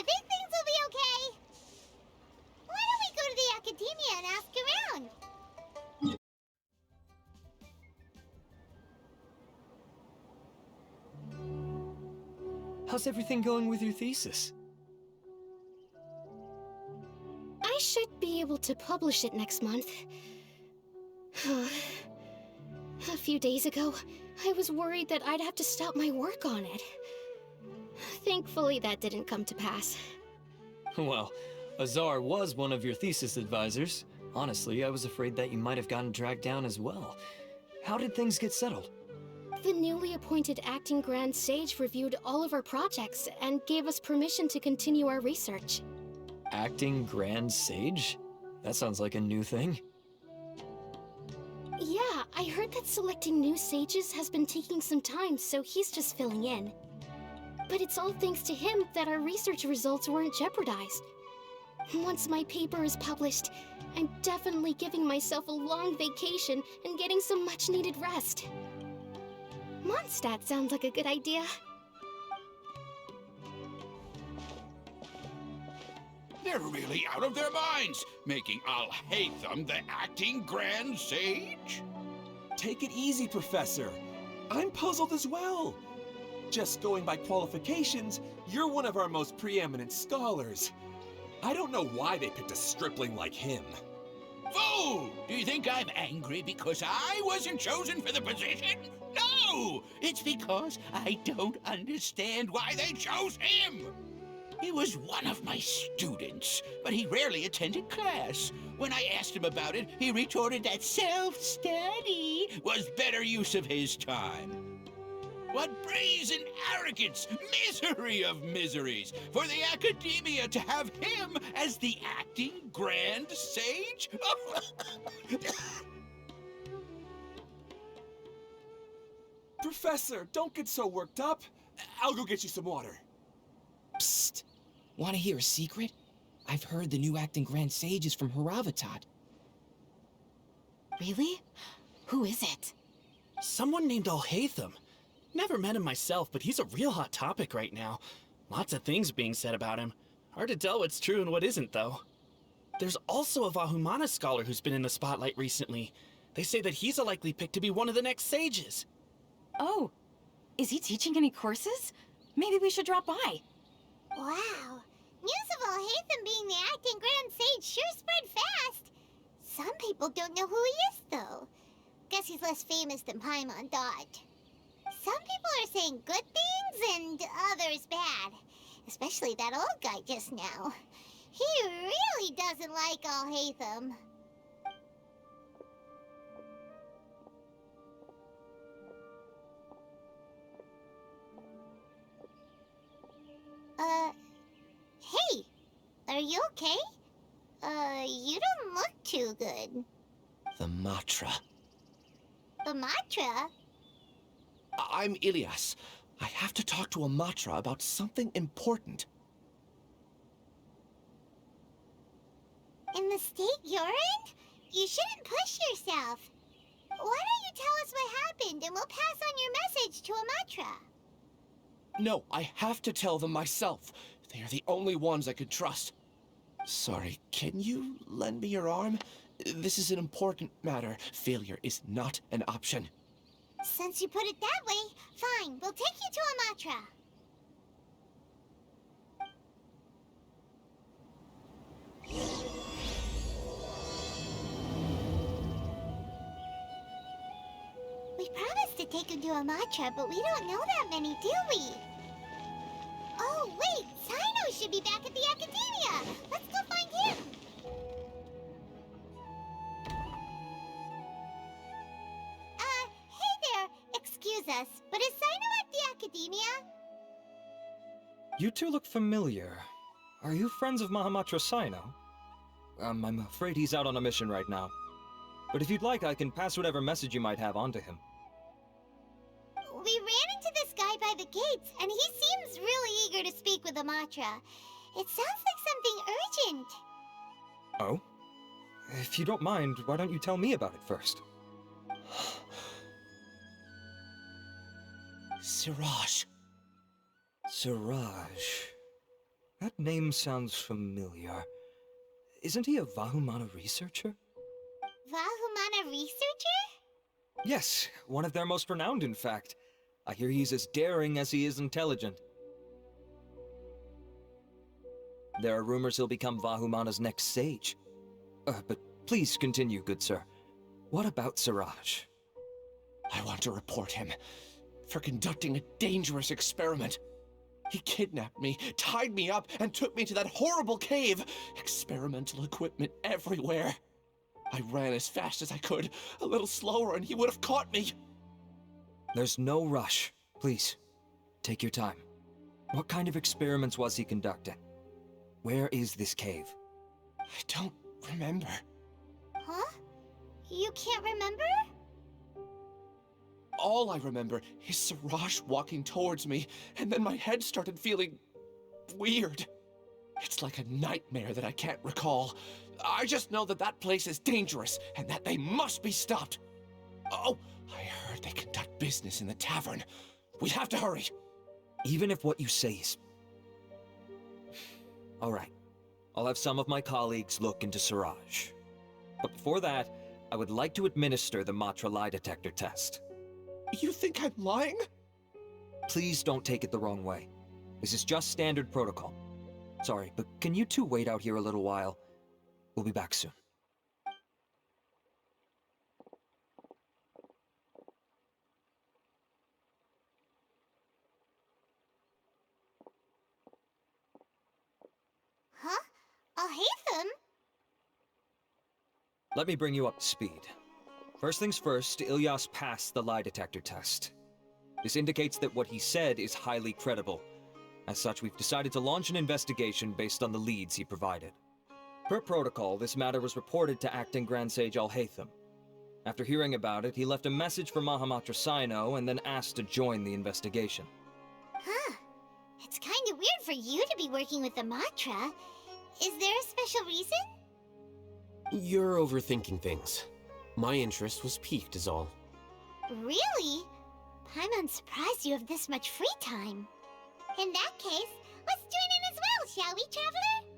think things will be okay. Why don't we go to the academia and ask around? How's everything going with your thesis? I should be able to publish it next month. A few days ago, I was worried that I'd have to stop my work on it. Thankfully, that didn't come to pass. Well, Azar was one of your thesis advisors. Honestly, I was afraid that you might have gotten dragged down as well. How did things get settled? The newly appointed acting Grand Sage reviewed all of our projects and gave us permission to continue our research. Acting Grand Sage? That sounds like a new thing. Yeah, I heard that selecting new sages has been taking some time, so he's just filling in. But it's all thanks to him that our research results weren't jeopardized. Once my paper is published, I'm definitely giving myself a long vacation and getting some much-needed rest. Mondstadt sounds like a good idea. They're really out of their minds, making Alhaitham the acting Grand Sage? Take it easy, Professor. I'm puzzled as well. Just going by qualifications, you're one of our most preeminent scholars. I don't know why they picked a stripling like him. Fool! Do you think I'm angry because I wasn't chosen for the position? No! It's because I don't understand why they chose him! He was one of my students, but he rarely attended class. When I asked him about it, he retorted that self-study was better use of his time. What brazen arrogance, misery of miseries, for the academia to have him as the acting Grand Sage? Professor, don't get so worked up. I'll go get you some water. Psst. Want to hear a secret? I've heard the new acting Grand Sage is from Haravatat. Really? Who is it? Someone named Alhaitham. Never met him myself, but he's a real hot topic right now. Lots of things being said about him. Hard to tell what's true and what isn't, though. There's also a Vahumana scholar who's been in the spotlight recently. They say that he's a likely pick to be one of the next sages. Oh, is he teaching any courses? Maybe we should drop by. Wow. News of Alhaitham being the acting Grand Sage sure spread fast. Some people don't know who he is, though. Guess he's less famous than Paimon thought. Some people are saying good things and others bad. Especially that old guy just now. He really doesn't like Alhaitham. Hey, are you okay? You don't look too good. The Matra. The Matra? I'm Ilias. I have to talk to a Matra about something important. In the state you're in? You shouldn't push yourself. Why don't you tell us what happened and we'll pass on your message to a Matra? No, I have to tell them myself. They are the only ones I could trust. Sorry, can you lend me your arm? This is an important matter. Failure is not an option. Since you put it that way, fine. We'll take you to a Matra. We promised to take him to a Matra, but we don't know that many, do we? Oh, wait! Sino should be back at the Academia! Let's go find him! Hey there! Excuse us, but is Sino at the Academia? You two look familiar. Are you friends of Mahamatra Sino? I'm afraid he's out on a mission right now. But if you'd like, I can pass whatever message you might have on to him. We ran into this guy by the gates, and he seems really eager to speak with Amatra. It sounds like something urgent. Oh? If you don't mind, why don't you tell me about it first? Siraj. Siraj. That name sounds familiar. Isn't he a Vahumana researcher? Vahumana researcher? Yes, one of their most renowned, in fact. I hear he's as daring as he is intelligent. There are rumors he'll become Vahumana's next sage. But please continue, good sir. What about Siraj? I want to report him for conducting a dangerous experiment. He kidnapped me, tied me up, and took me to that horrible cave. Experimental equipment everywhere. I ran as fast as I could, a little slower, and he would have caught me. There's no rush. Please, take your time. What kind of experiments was he conducting? Where is this cave? I don't remember. Huh? You can't remember? All I remember is Siraj walking towards me, and then my head started feeling weird. It's like a nightmare that I can't recall. I just know that that place is dangerous, and that they must be stopped. Oh, I heard they conduct business in the tavern. We have to hurry. Even if what you say is... All right. I'll have some of my colleagues look into Siraj. But before that, I would like to administer the Matra lie detector test. You think I'm lying? Please don't take it the wrong way. This is just standard protocol. Sorry, but can you two wait out here a little while? We'll be back soon. Huh? Alhaitham? Let me bring you up to speed. First things first, Ilyas passed the lie detector test. This indicates that what he said is highly credible. As such, we've decided to launch an investigation based on the leads he provided. Per protocol, this matter was reported to Acting Grand Sage Alhaitham. After hearing about it, he left a message for Mahamatra Sino and then asked to join the investigation. Huh. It's kinda weird for you to be working with the Matra. Is there a special reason? You're overthinking things. My interest was piqued is all. Really? Paimon's surprised you have this much free time. In that case, let's join in as well, shall we, Traveler?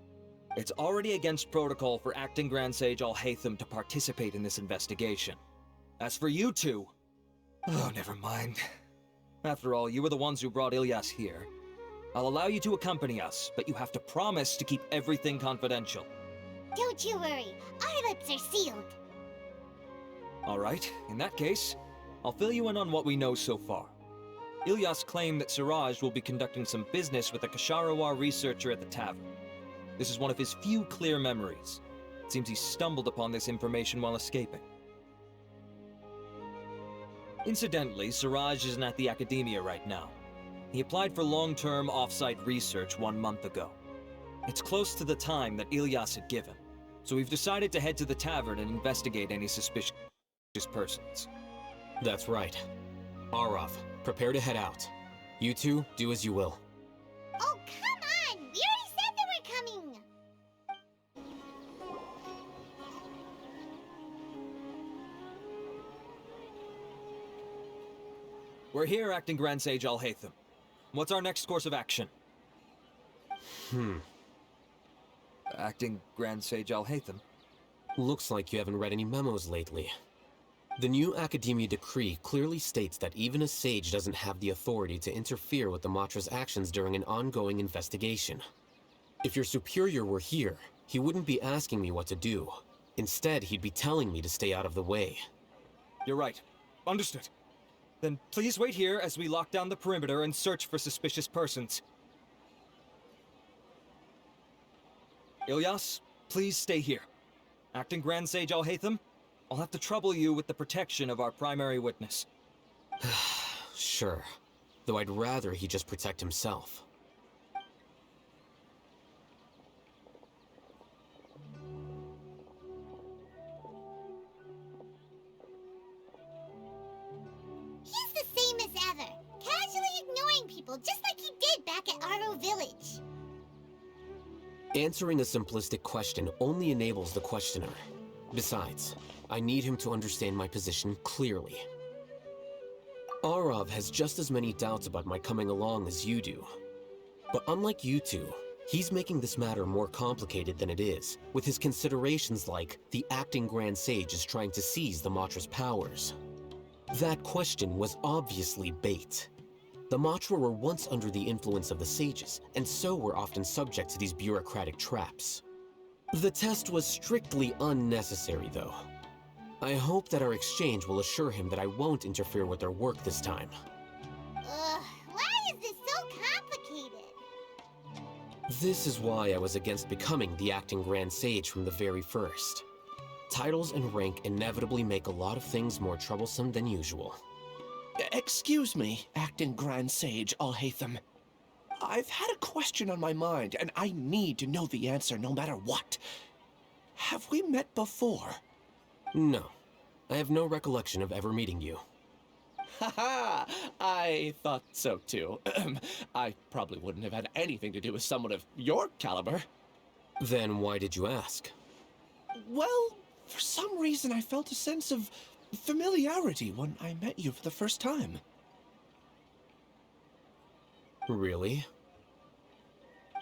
It's already against protocol for Acting Grand Sage Alhaitham to participate in this investigation. As for you two... Oh, never mind. After all, you were the ones who brought Ilyas here. I'll allow you to accompany us, but you have to promise to keep everything confidential. Don't you worry, our lips are sealed. Alright, in that case, I'll fill you in on what we know so far. Ilyas claimed that Siraj will be conducting some business with a Kasharawar researcher at the tavern. This is one of his few clear memories. It seems he stumbled upon this information while escaping. Incidentally, Siraj isn't at the academia right now. He applied for long-term off-site research 1 month ago. It's close to the time that Ilyas had given, so we've decided to head to the tavern and investigate any suspicious persons. That's right. Arav, prepare to head out. You two, do as you will. Oh, come on! We already said that we're coming! We're here, Acting Grand Sage Alhaitham. What's our next course of action? Acting Grand Sage Alhaitham? Looks like you haven't read any memos lately. The new Academia decree clearly states that even a sage doesn't have the authority to interfere with the Matra's actions during an ongoing investigation. If your superior were here, he wouldn't be asking me what to do. Instead, he'd be telling me to stay out of the way. You're right. Understood. Then please wait here as we lock down the perimeter and search for suspicious persons. Ilyas, please stay here. Acting Grand Sage Alhaitham, I'll have to trouble you with the protection of our primary witness. Sure. Though I'd rather he just protect himself. He's the same as ever, casually ignoring people just like he did back at Aro Village. Answering a simplistic question only enables the questioner. Besides, I need him to understand my position clearly. Arav has just as many doubts about my coming along as you do. But unlike you two, He's making this matter more complicated than it is, with his considerations like the acting Grand Sage is trying to seize the Matra's powers. That question was obviously bait. The Matra were once under the influence of the sages, and so were often subject to these bureaucratic traps. The test was strictly unnecessary, though. I hope that our exchange will assure him that I won't interfere with their work this time. Why is this so complicated? This is why I was against becoming the acting Grand Sage from the very first. Titles and rank inevitably make a lot of things more troublesome than usual. Excuse me, acting Grand Sage Alhaitham. I've had a question on my mind, and I need to know the answer no matter what. Have we met before? No. I have no recollection of ever meeting you. Haha! I thought so too. I probably wouldn't have had anything to do with someone of your caliber. Then why did you ask? Well, for some reason I felt a sense of familiarity when I met you for the first time. Really?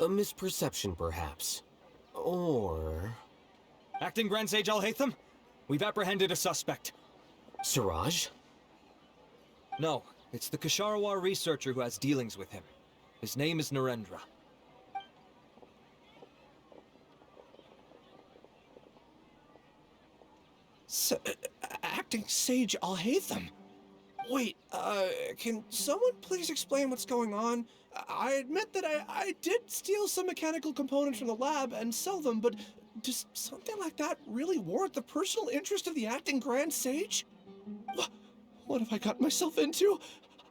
A misperception, perhaps. Or... Acting Grand Sage Alhaitham, we've apprehended a suspect. Siraj? No, it's the Kasharawar researcher who has dealings with him. His name is Narendra. Acting Sage Alhaitham? Wait, can someone please explain what's going on? I admit that I did steal some mechanical components from the lab and sell them, but does something like that really warrant the personal interest of the acting Grand Sage? What have I gotten myself into?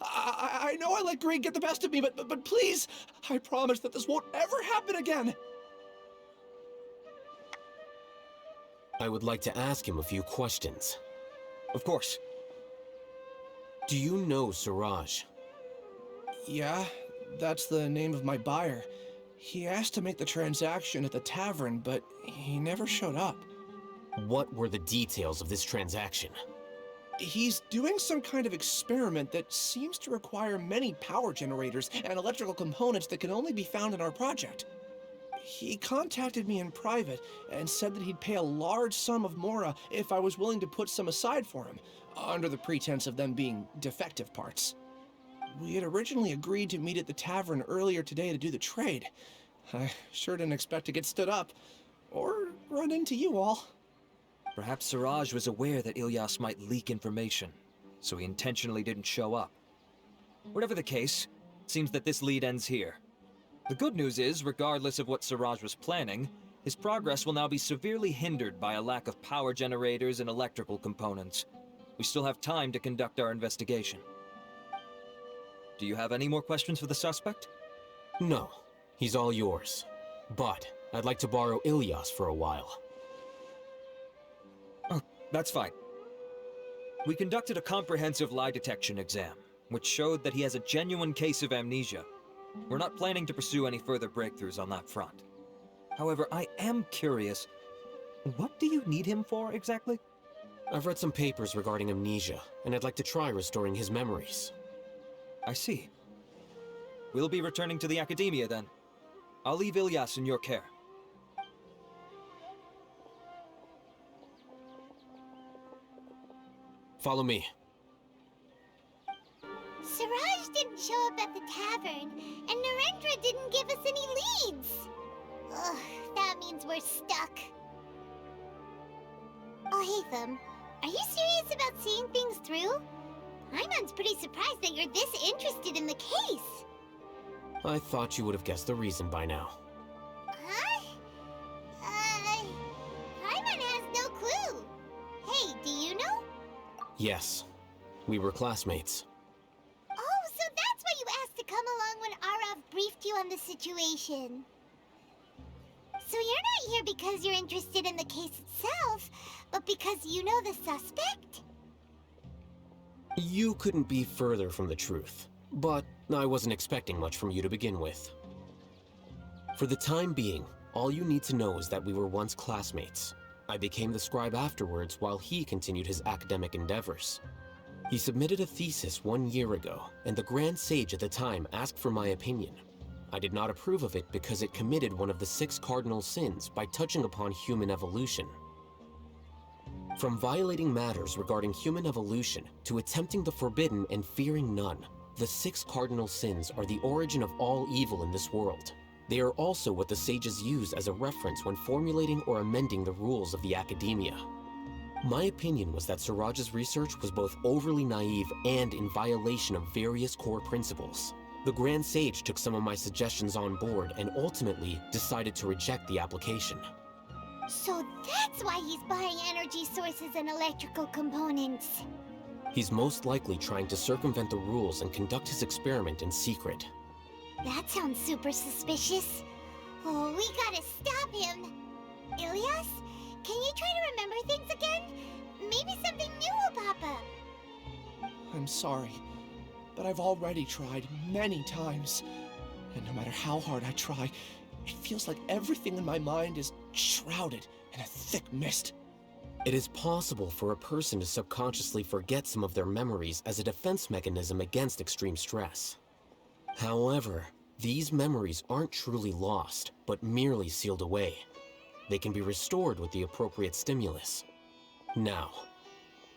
I know I let greed get the best of me, but please, I promise that this won't ever happen again. I would like to ask him a few questions. Of course. Do you know Siraj? Yeah, that's the name of my buyer. He asked to make the transaction at the tavern, but he never showed up. What were the details of this transaction? He's doing some kind of experiment that seems to require many power generators and electrical components that can only be found in our project. He contacted me in private and said that he'd pay a large sum of Mora if I was willing to put some aside for him, under the pretense of them being defective parts. We had originally agreed to meet at the tavern earlier today to do the trade. I sure didn't expect to get stood up, or run into you all. Perhaps Siraj was aware that Ilyas might leak information, so he intentionally didn't show up. Whatever the case, it seems that this lead ends here. The good news is, regardless of what Siraj was planning, his progress will now be severely hindered by a lack of power generators and electrical components. We still have time to conduct our investigation. Do you have any more questions for the suspect? No, he's all yours. But I'd like to borrow Ilyas for a while. Oh, that's fine. We conducted a comprehensive lie detection exam, which showed that he has a genuine case of amnesia. We're not planning to pursue any further breakthroughs on that front. However, I am curious, what do you need him for exactly? I've read some papers regarding amnesia, and I'd like to try restoring his memories. I see. We'll be returning to the Academia then. I'll leave Ilyas in your care. Follow me. Siraj didn't show up at the tavern, and Narendra didn't give us any leads. Ugh, that means we're stuck. Alhaitham, are you serious about seeing things through? Paimon's pretty surprised that you're this interested in the case. I thought you would have guessed the reason by now. Huh? Paimon has no clue. Hey, do you know? Yes, we were classmates. Oh, so that's why you asked to come along when Arav briefed you on the situation. So you're not here because you're interested in the case itself, but because you know the suspect? You couldn't be further from the truth, but I wasn't expecting much from you to begin with. For the time being, all you need to know is that we were once classmates. I became the scribe afterwards while he continued his academic endeavors. He submitted a thesis 1 year ago, and the Grand Sage at the time asked for my opinion. I did not approve of it because it committed one of the 6 cardinal sins by touching upon human evolution. From violating matters regarding human evolution to attempting the forbidden and fearing none, the 6 cardinal sins are the origin of all evil in this world. They are also what the sages use as a reference when formulating or amending the rules of the academia. My opinion was that Suraj's research was both overly naive and in violation of various core principles. The Grand Sage took some of my suggestions on board and ultimately decided to reject the application. So that's why he's buying energy sources and electrical components. He's most likely trying to circumvent the rules and conduct his experiment in secret. That sounds super suspicious. Oh, we gotta stop him. Ilias, can you try to remember things again? Maybe something new will pop up. I'm sorry, but I've already tried many times. And no matter how hard I try, it feels like everything in my mind is shrouded in a thick mist. It is possible for a person to subconsciously forget some of their memories as a defense mechanism against extreme stress. However, these memories aren't truly lost, but merely sealed away. They can be restored with the appropriate stimulus. Now,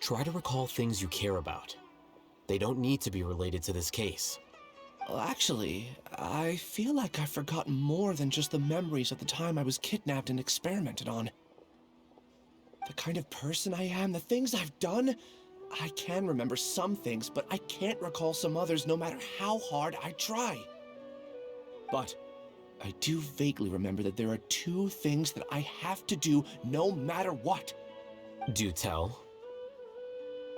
try to recall things you care about. They don't need to be related to this case. Well, actually, I feel like I've forgotten more than just the memories of the time I was kidnapped and experimented on. The kind of person I am, the things I've done, I can remember some things, but I can't recall some others no matter how hard I try. But I do vaguely remember that there are 2 things that I have to do no matter what. Do tell.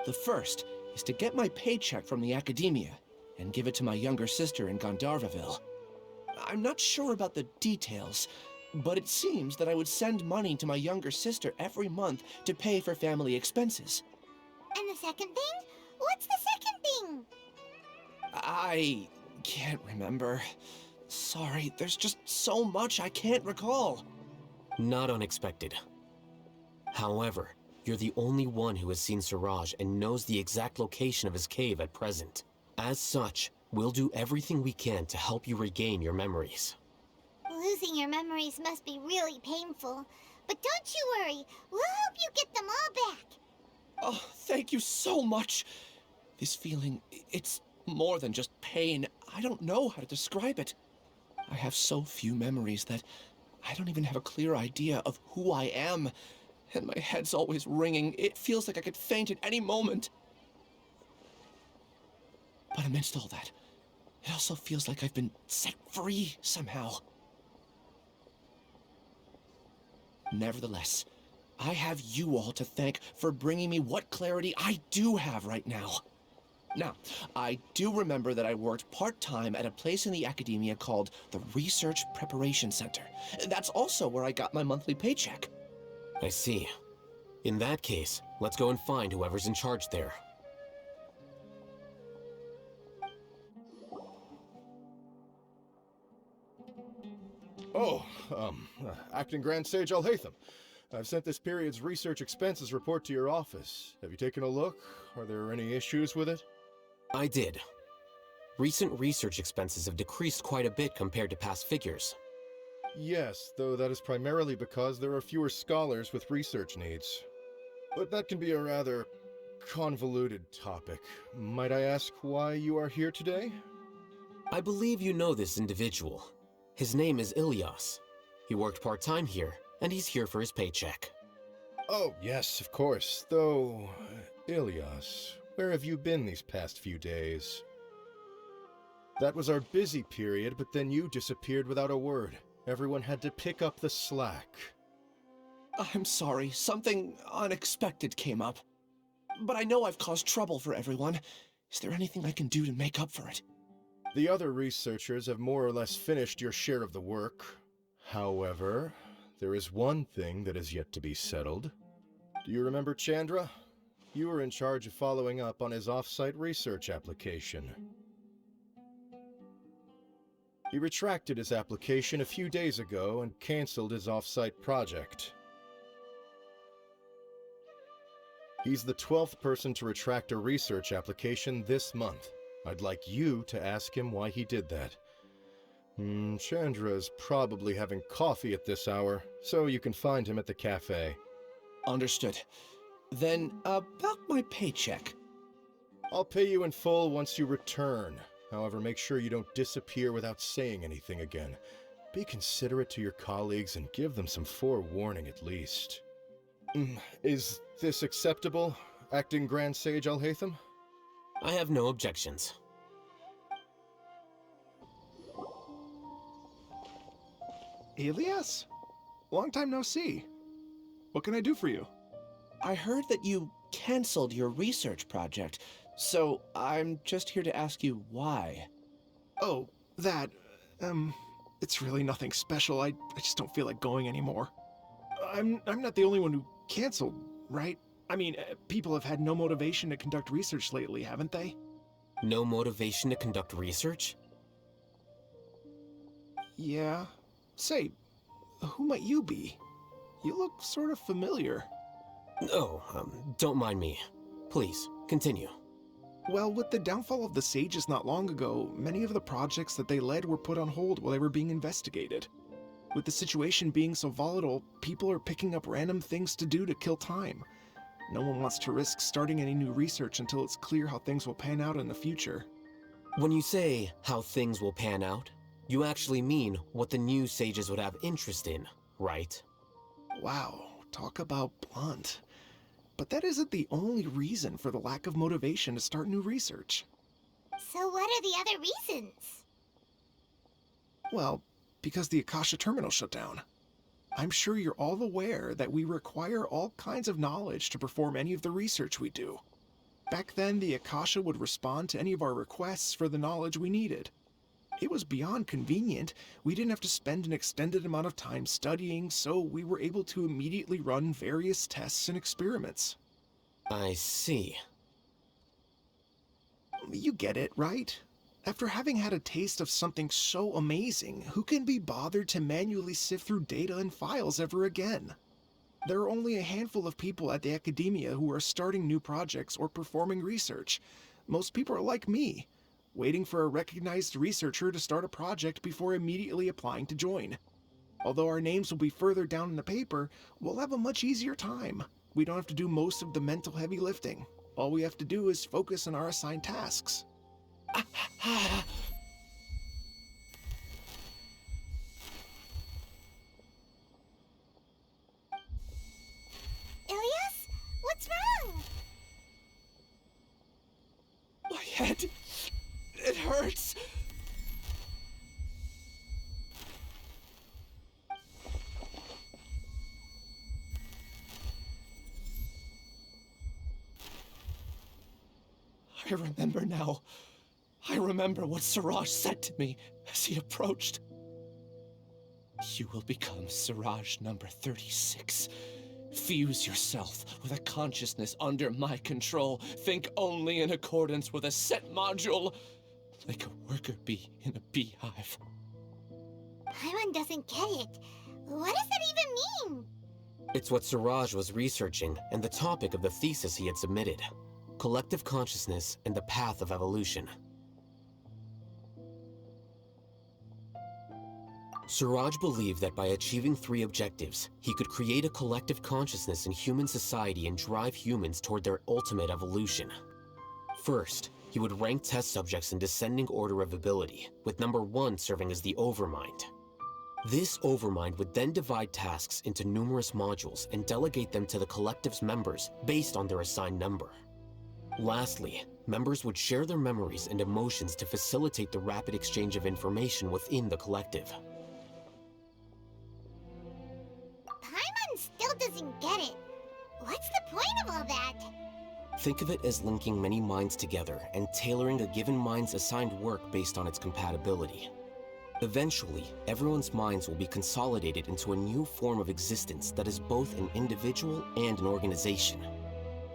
The first is to get my paycheck from the academia and give it to my younger sister in Gandharvaville. I'm not sure about the details, but it seems that I would send money to my younger sister every month to pay for family expenses. And the second thing? What's the second thing? I can't remember. Sorry, there's just so much I can't recall. Not unexpected. However, you're the only one who has seen Suraj and knows the exact location of his cave at present. As such, we'll do everything we can to help you regain your memories. Losing your memories must be really painful. But don't you worry, we'll help you get them all back. Oh, thank you so much. This feeling, it's more than just pain. I don't know how to describe it. I have so few memories that I don't even have a clear idea of who I am. And my head's always ringing. It feels like I could faint at any moment. But amidst all that, it also feels like I've been set free somehow. Nevertheless, I have you all to thank for bringing me what clarity I do have right now. Now, I do remember that I worked part-time at a place in the academia called the Research Preparation Center. That's also where I got my monthly paycheck. I see. In that case, let's go and find whoever's in charge there. Oh, Acting Grand Sage Alhaitham. I've sent this period's research expenses report to your office. Have you taken a look? Are there any issues with it? I did. Recent research expenses have decreased quite a bit compared to past figures. Yes, though that is primarily because there are fewer scholars with research needs. But that can be a rather convoluted topic. Might I ask why you are here today? I believe you know this individual. His name is Ilias. He worked part-time here, and he's here for his paycheck. Oh, yes, of course. Though, Ilias, where have you been these past few days? That was our busy period, but then you disappeared without a word. Everyone had to pick up the slack. I'm sorry, something unexpected came up. But I know I've caused trouble for everyone. Is there anything I can do to make up for it? The other researchers have more or less finished your share of the work. However, there is one thing that is yet to be settled. Do you remember Chandra? You were in charge of following up on his off-site research application. He retracted his application a few days ago and canceled his off-site project. He's the 12th person to retract a research application this month. I'd like you to ask him why he did that. Chandra is probably having coffee at this hour, so you can find him at the cafe. Understood. Then, about my paycheck. I'll pay you in full once you return. However, make sure you don't disappear without saying anything again. Be considerate to your colleagues and give them some forewarning at least. Is this acceptable, Acting Grand Sage Alhaitham? I have no objections. Elias? Long time no see. What can I do for you? I heard that you canceled your research project, so I'm just here to ask you why. Oh, that, it's really nothing special. I just don't feel like going anymore. I'm not the only one who canceled, right? I mean, people have had no motivation to conduct research lately, haven't they? No motivation to conduct research? Yeah. Say, who might you be? You look sort of familiar. Oh, don't mind me. Please, continue. Well, with the downfall of the Sages not long ago, many of the projects that they led were put on hold while they were being investigated. With the situation being so volatile, people are picking up random things to do to kill time. No one wants to risk starting any new research until it's clear how things will pan out in the future. When you say how things will pan out, you actually mean what the new sages would have interest in, right? Wow, talk about blunt. But that isn't the only reason for the lack of motivation to start new research. So what are the other reasons? Well, because the Akasha terminal shut down. I'm sure you're all aware that we require all kinds of knowledge to perform any of the research we do. Back then, the Akasha would respond to any of our requests for the knowledge we needed. It was beyond convenient. We didn't have to spend an extended amount of time studying, so we were able to immediately run various tests and experiments. I see. You get it, right? After having had a taste of something so amazing, who can be bothered to manually sift through data and files ever again? There are only a handful of people at the academia who are starting new projects or performing research. Most people are like me, waiting for a recognized researcher to start a project before immediately applying to join. Although our names will be further down in the paper, we'll have a much easier time. We don't have to do most of the mental heavy lifting. All we have to do is focus on our assigned tasks. Ilias? What's wrong? My head, it hurts. I remember now. I remember what Siraj said to me as he approached. You will become Siraj number 36. Fuse yourself with a consciousness under my control. Think only in accordance with a set module, like a worker bee in a beehive. Paimon doesn't get it. What does that even mean? It's what Siraj was researching and the topic of the thesis he had submitted. Collective consciousness and the path of evolution. Siraj believed that by achieving 3 objectives, he could create a collective consciousness in human society and drive humans toward their ultimate evolution. First, he would rank test subjects in descending order of ability, with number 1 serving as the Overmind. This Overmind would then divide tasks into numerous modules and delegate them to the collective's members based on their assigned number. Lastly, members would share their memories and emotions to facilitate the rapid exchange of information within the collective. Paimon still doesn't get it. What's the point of all that? Think of it as linking many minds together and tailoring a given mind's assigned work based on its compatibility. Eventually, everyone's minds will be consolidated into a new form of existence that is both an individual and an organization.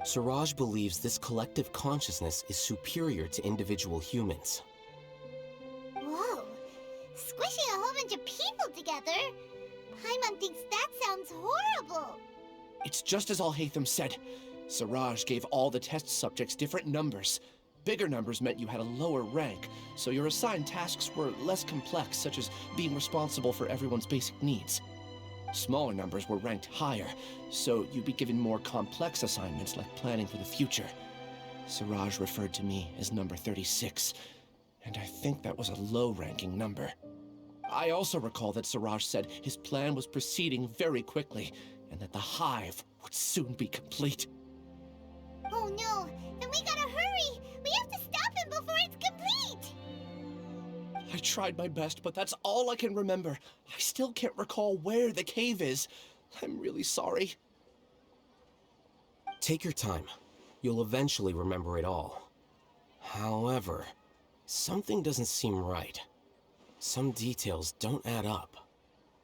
Siraj believes this collective consciousness is superior to individual humans. Whoa. Squishing a whole bunch of people together? Paimon thinks that sounds horrible. It's just as Alhaitham said. Siraj gave all the test subjects different numbers. Bigger numbers meant you had a lower rank, so your assigned tasks were less complex, such as being responsible for everyone's basic needs. Smaller numbers were ranked higher, so you'd be given more complex assignments like planning for the future. Siraj referred to me as number 36, and I think that was a low-ranking number. I also recall that Siraj said his plan was proceeding very quickly, and that the hive would soon be complete. Oh no, then we gotta hurry! We have to stop him before it's complete! I tried my best, but that's all I can remember. I still can't recall where the cave is. I'm really sorry. Take your time. You'll eventually remember it all. However, something doesn't seem right. Some details don't add up.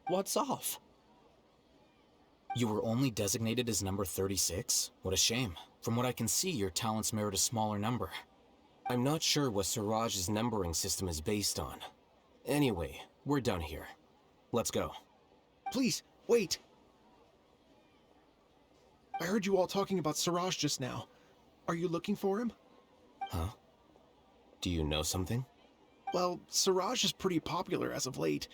What's off? You were only designated as number 36? What a shame. From what I can see, your talents merit a smaller number. I'm not sure what Siraj's numbering system is based on. Anyway, we're done here. Let's go. Please, wait. I heard you all talking about Siraj just now. Are you looking for him? Huh? Do you know something? Well, Siraj is pretty popular as of late.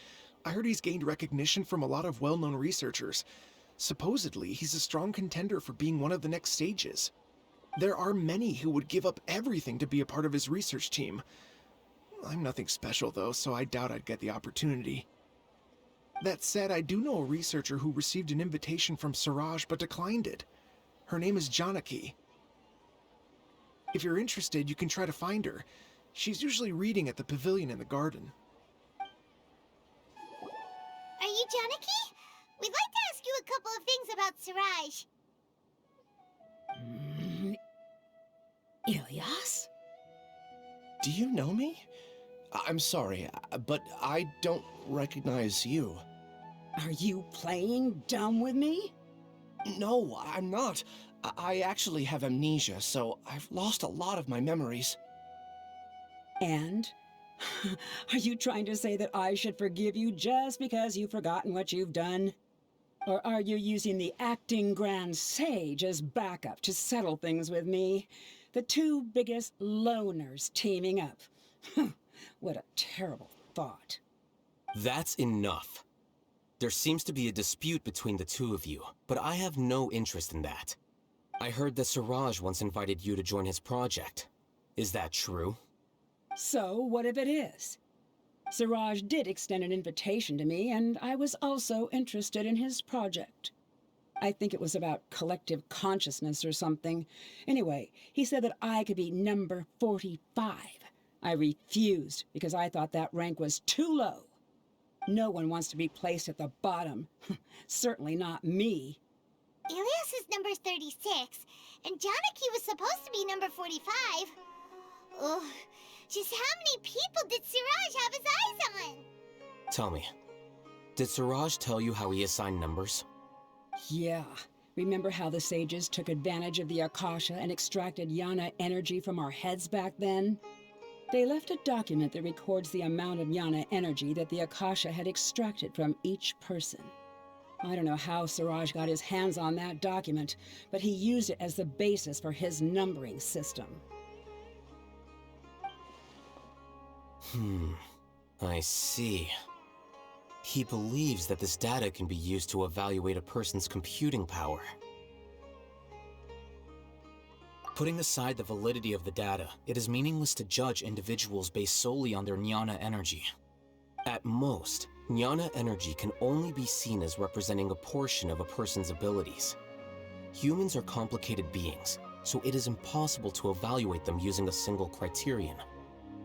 I heard he's gained recognition from a lot of well-known researchers. Supposedly, he's a strong contender for being one of the next sages. There are many who would give up everything to be a part of his research team. I'm nothing special, though, so I doubt I'd get the opportunity. That said, I do know a researcher who received an invitation from Siraj but declined it. Her name is Janaki. If you're interested, you can try to find her. She's usually reading at the pavilion in the garden. Are you Janaki? We'd like to ask you a couple of things about Siraj. Ilyas? Do you know me? I'm sorry, but I don't recognize you. Are you playing dumb with me? No, I'm not. I actually have amnesia, so I've lost a lot of my memories. And? Are you trying to say that I should forgive you just because you've forgotten what you've done? Or are you using the acting Grand Sage as backup to settle things with me? The two biggest loners teaming up. What a terrible thought. That's enough. There seems to be a dispute between the two of you, but I have no interest in that. I heard that Siraj once invited you to join his project. Is that true? So, what if it is? Siraj did extend an invitation to me, and I was also interested in his project. I think it was about collective consciousness or something. Anyway, he said that I could be number 45. I refused because I thought that rank was too low. No one wants to be placed at the bottom. Certainly not me. Ilyas is number 36, and Janaki was supposed to be number 45. Oh, just how many people did Siraj have his eyes on? Tell me, did Siraj tell you how he assigned numbers? Yeah. Remember how the sages took advantage of the Akasha and extracted Yana energy from our heads back then? They left a document that records the amount of Yana energy that the Akasha had extracted from each person. I don't know how Siraj got his hands on that document, but he used it as the basis for his numbering system. I see. He believes that this data can be used to evaluate a person's computing power. Putting aside the validity of the data, it is meaningless to judge individuals based solely on their Jnana energy. At most, Jnana energy can only be seen as representing a portion of a person's abilities. Humans are complicated beings, so it is impossible to evaluate them using a single criterion.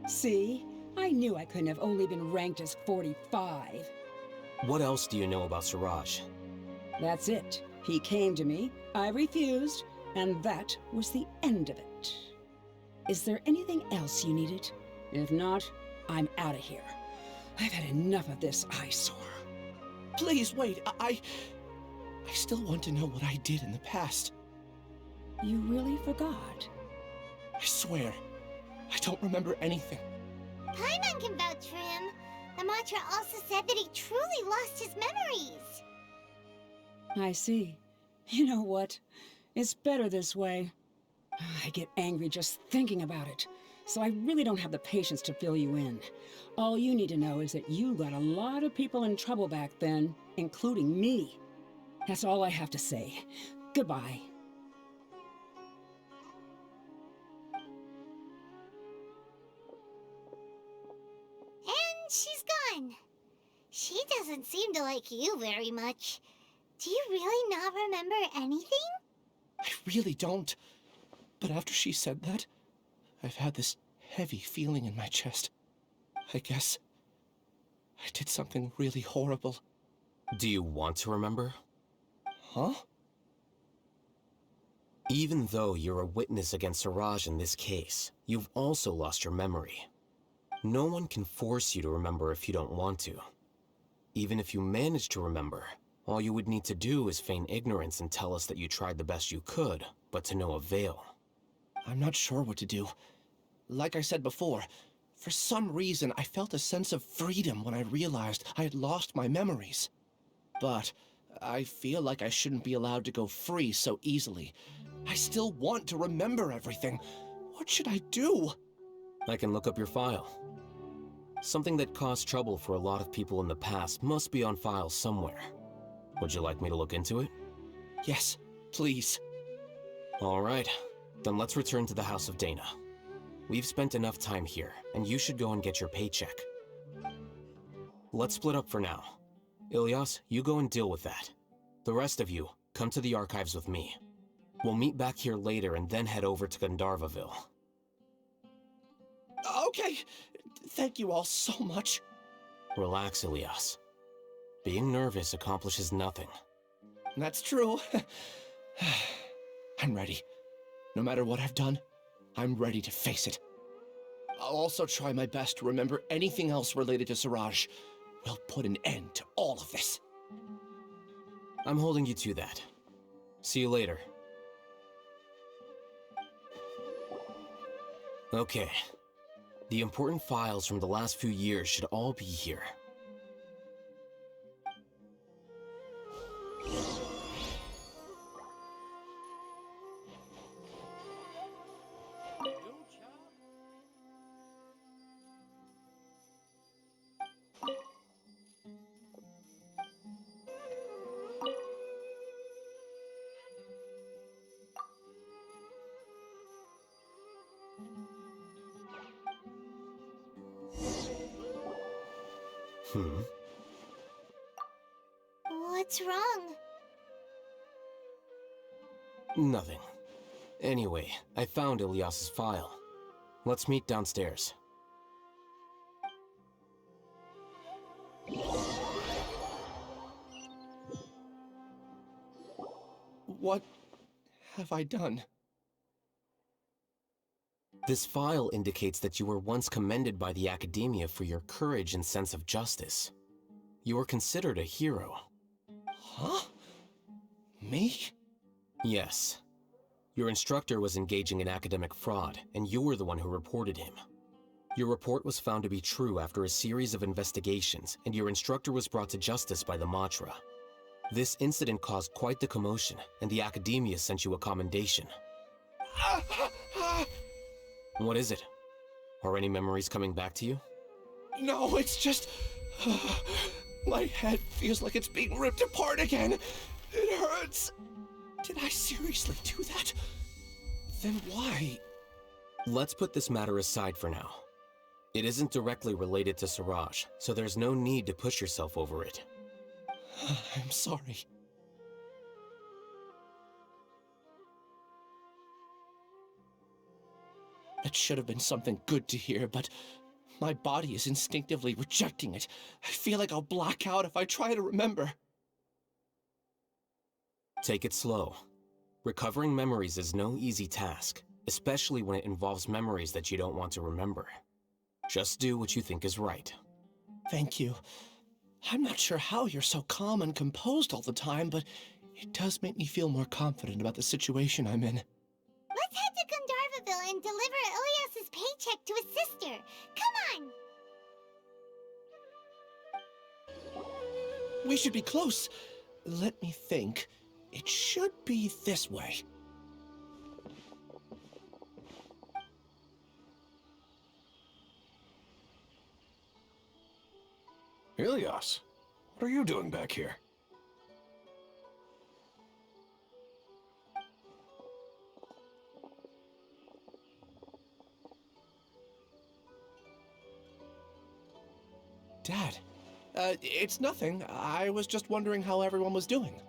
See? I knew I couldn't have only been ranked as 45. What else do you know about Siraj? That's it. He came to me, I refused, and that was the end of it. Is there anything else you needed? If not, I'm out of here. I've had enough of this eyesore. Please, wait, I still want to know what I did in the past. You really forgot? I swear, I don't remember anything. Paimon can vouch for him. The mantra also said that he truly lost his memories. I see. You know what? It's better this way. I get angry just thinking about it. so I really don't have the patience to fill you in. All you need to know is that you got a lot of people in trouble back then, including me. That's all I have to say. Goodbye. And she's gone. She doesn't seem to like you very much. Do you really not remember anything? I really don't. But after she said that, I've had this heavy feeling in my chest. I guess I did something really horrible. Do you want to remember? Huh? Even though you're a witness against Siraj in this case, you've also lost your memory. No one can force you to remember if you don't want to. Even if you manage to remember, all you would need to do is feign ignorance and tell us that you tried the best you could, but to no avail. I'm not sure what to do. Like I said before, for some reason I felt a sense of freedom when I realized I had lost my memories. But I feel like I shouldn't be allowed to go free so easily. I still want to remember everything. What should I do? I can look up your file. Something that caused trouble for a lot of people in the past must be on file somewhere. Would you like me to look into it? Yes, please. All right, then let's return to the House of Dana. We've spent enough time here, and you should go and get your paycheck. Let's split up for now. Ilyas, you go and deal with that. The rest of you, come to the archives with me. We'll meet back here later and then head over to Gandharvaville. Okay, thank you all so much. Relax, Ilyas. Being nervous accomplishes nothing. That's true. I'm ready. No matter what I've done, I'm ready to face it. I'll also try my best to remember anything else related to Siraj. We'll put an end to all of this. I'm holding you to that. See you later. Okay. The important files from the last few years should all be here. What's wrong? Nothing. Anyway, I found Ilyas's file. Let's meet downstairs. What have I done? This file indicates that you were once commended by the Academia for your courage and sense of justice. You were considered a hero. Huh? Me? Yes. Your instructor was engaging in academic fraud, and you were the one who reported him. Your report was found to be true after a series of investigations, and your instructor was brought to justice by the Matra. This incident caused quite the commotion, and the Academia sent you a commendation. What is it? Are any memories coming back to you? No, it's just... my head feels like it's being ripped apart again. It hurts. Did I seriously do that? Then why? Let's put this matter aside for now. It isn't directly related to Siraj, so there's no need to push yourself over it. I'm sorry. That should have been something good to hear, but my body is instinctively rejecting it. I feel like I'll black out if I try to remember. Take it slow. Recovering memories is no easy task, especially when it involves memories that you don't want to remember. Just do what you think is right. Thank you. I'm not sure how you're so calm and composed all the time, but it does make me feel more confident about the situation I'm in. Let's head to Gandharvaville and deliver Ilyas's paycheck to his sister. Come on! We should be close. Let me think. It should be this way. Ilias, what are you doing back here? Dad, it's nothing. I was just wondering how everyone was doing.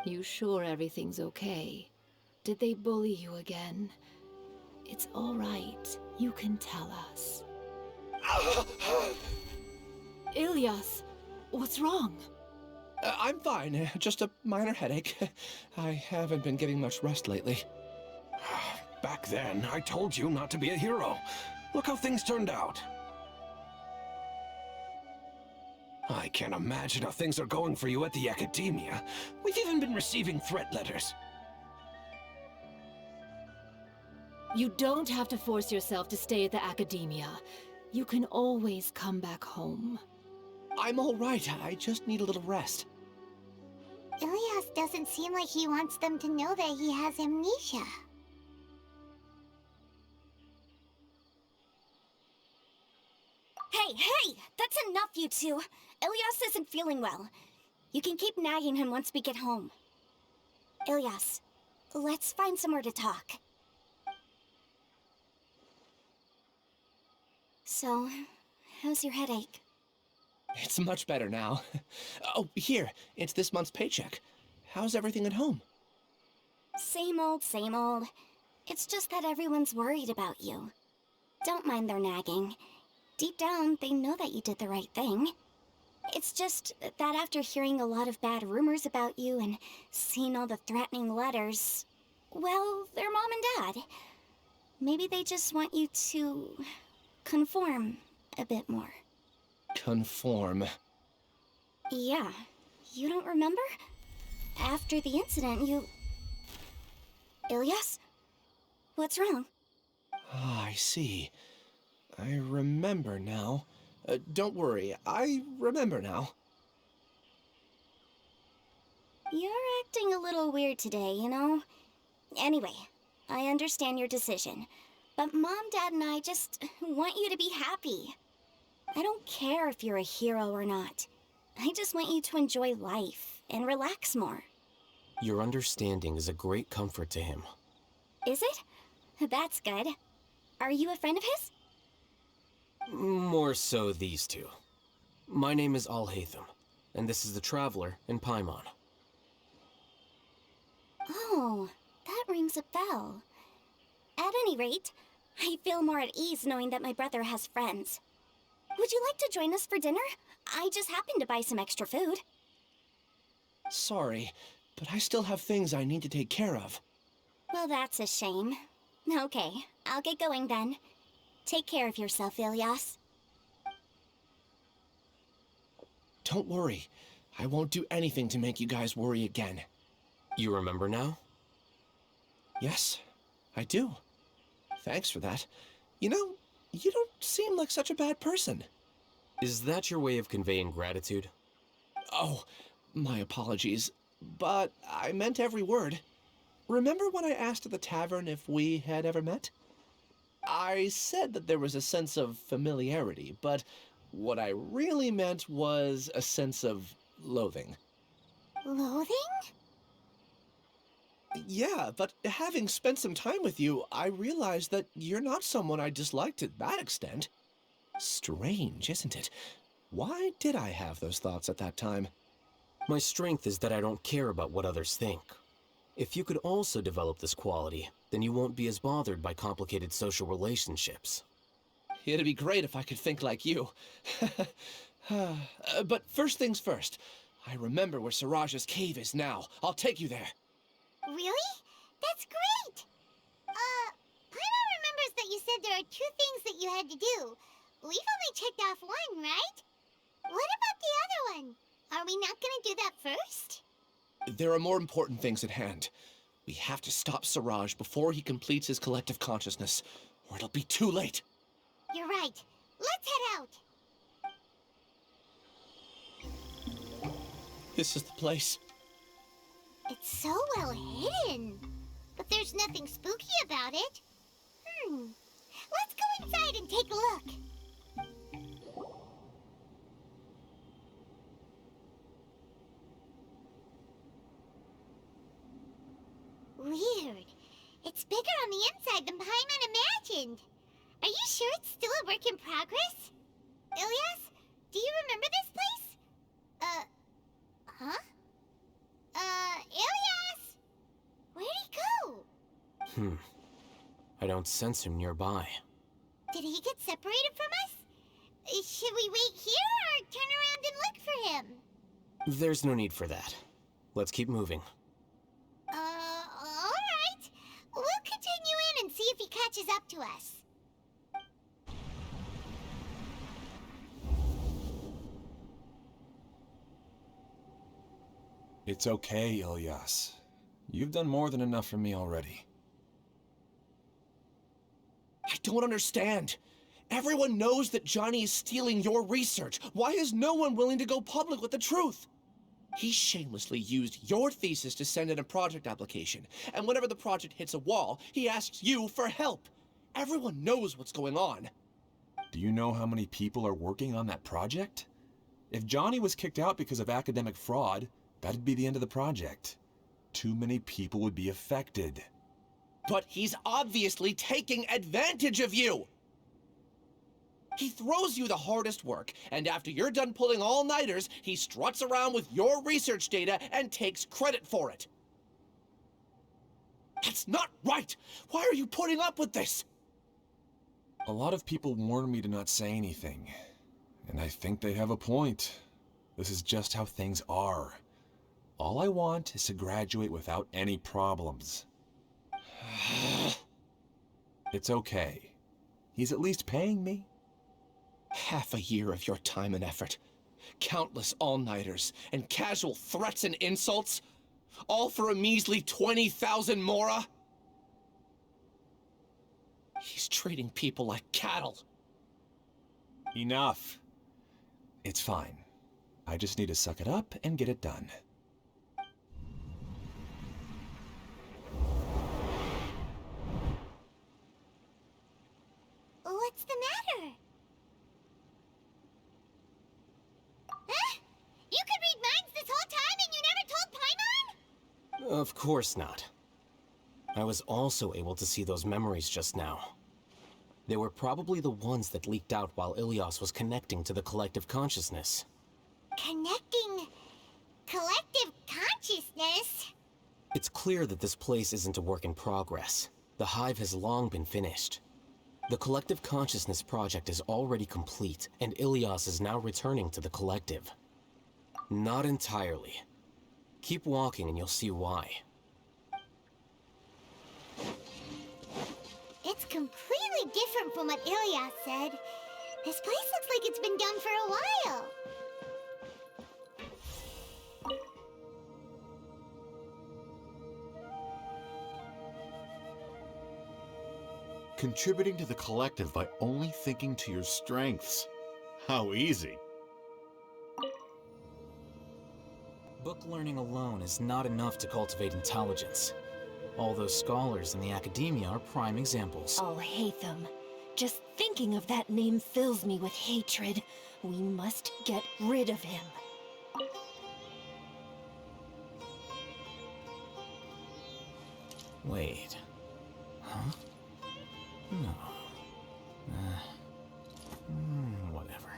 You sure everything's okay? Did they bully you again? It's all right. You can tell us. Ilias, what's wrong? I'm fine. Just a minor headache. I haven't been getting much rest lately. Back then, I told you not to be a hero. Look how things turned out. I can't imagine how things are going for you at the Academia. We've even been receiving threat letters. You don't have to force yourself to stay at the Academia. You can always come back home. I'm all right. I just need a little rest. Ilias doesn't seem like he wants them to know that he has amnesia. Hey! That's enough, you two! Ilias isn't feeling well. You can keep nagging him once we get home. Ilias, let's find somewhere to talk. So, how's your headache? It's much better now. Oh, here. It's this month's paycheck. How's everything at home? Same old, same old. It's just that everyone's worried about you. Don't mind their nagging. Deep down, they know that you did the right thing. It's just that after hearing a lot of bad rumors about you and seeing all the threatening letters, well, they're mom and dad. Maybe they just want you to conform a bit more. Conform. Yeah. You don't remember? After the incident, you... Ilias? What's wrong? Ah, I see. I remember now. Don't worry, I remember now. You're acting a little weird today, you know? Anyway, I understand your decision. But Mom, Dad, and I just want you to be happy. I don't care if you're a hero or not. I just want you to enjoy life and relax more. Your understanding is a great comfort to him. Is it? That's good. Are you a friend of his? More so these two. My name is Alhaitham, and this is the Traveler in Paimon. Oh, that rings a bell. At any rate, I feel more at ease knowing that my brother has friends. Would you like to join us for dinner? I just happened to buy some extra food. Sorry, but I still have things I need to take care of. Well, that's a shame. Okay, I'll get going then. Take care of yourself, Ilias. Don't worry. I won't do anything to make you guys worry again. You remember now? Yes, I do. Thanks for that. You know, you don't seem like such a bad person. Is that your way of conveying gratitude? Oh, my apologies. But I meant every word. Remember when I asked at the tavern if we had ever met? I said that there was a sense of familiarity, but what I really meant was a sense of loathing. Loathing? Yeah, but having spent some time with you, I realized that you're not someone I dislike to that extent. Strange, isn't it? Why did I have those thoughts at that time? My strength is that I don't care about what others think. If you could also develop this quality, then you won't be as bothered by complicated social relationships. It'd be great if I could think like you. But first things first. I remember where Siraj's cave is now. I'll take you there. Really? That's great! Paimon remembers that you said there are 2 things that you had to do. We've only checked off 1, right? What about the other one? Are we not gonna do that first? There are more important things at hand. We have to stop Siraj before he completes his collective consciousness, or it'll be too late. You're right. Let's head out. This is the place. It's so well hidden. But there's nothing spooky about it. Let's go inside and take a look. It's bigger on the inside than Paimon imagined. Are you sure it's still a work in progress? Ilias, do you remember this place? Huh? Ilias! Where'd he go? I don't sense him nearby. Did he get separated from us? Should we wait here or turn around and look for him? There's no need for that. Let's keep moving. Alright. We'll continue in and see if he catches up to us. It's okay, Ilias. You've done more than enough for me already. I don't understand. Everyone knows that Johnny is stealing your research. Why is no one willing to go public with the truth? He shamelessly used your thesis to send in a project application, and whenever the project hits a wall, he asks you for help. Everyone knows what's going on. Do you know how many people are working on that project? If Johnny was kicked out because of academic fraud, that'd be the end of the project. Too many people would be affected. But he's obviously taking advantage of you! He throws you the hardest work, and after you're done pulling all-nighters, he struts around with your research data and takes credit for it. That's not right! Why are you putting up with this? A lot of people warn me to not say anything, and I think they have a point. This is just how things are. All I want is to graduate without any problems. It's okay. He's at least paying me. Half a year of your time and effort. Countless all-nighters and casual threats and insults. All for a measly 20,000 mora? He's treating people like cattle. Enough. It's fine. I just need to suck it up and get it done. What's the matter? Huh? You could read minds this whole time and you never told Paimon? Of course not. I was also able to see those memories just now. They were probably the ones that leaked out while Ilias was connecting to the collective consciousness. Connecting collective consciousness? It's clear that this place isn't a work in progress. The hive has long been finished. The Collective Consciousness project is already complete, and Ilias is now returning to the Collective. Not entirely. Keep walking and you'll see why. It's completely different from what Ilias said. This place looks like it's been done for a while. Contributing to the collective by only thinking to your strengths. How easy. Book learning alone is not enough to cultivate intelligence. All those scholars in the academia are prime examples. Alhaitham. Just thinking of that name fills me with hatred. We must get rid of him. Wait. Huh? No. Whatever.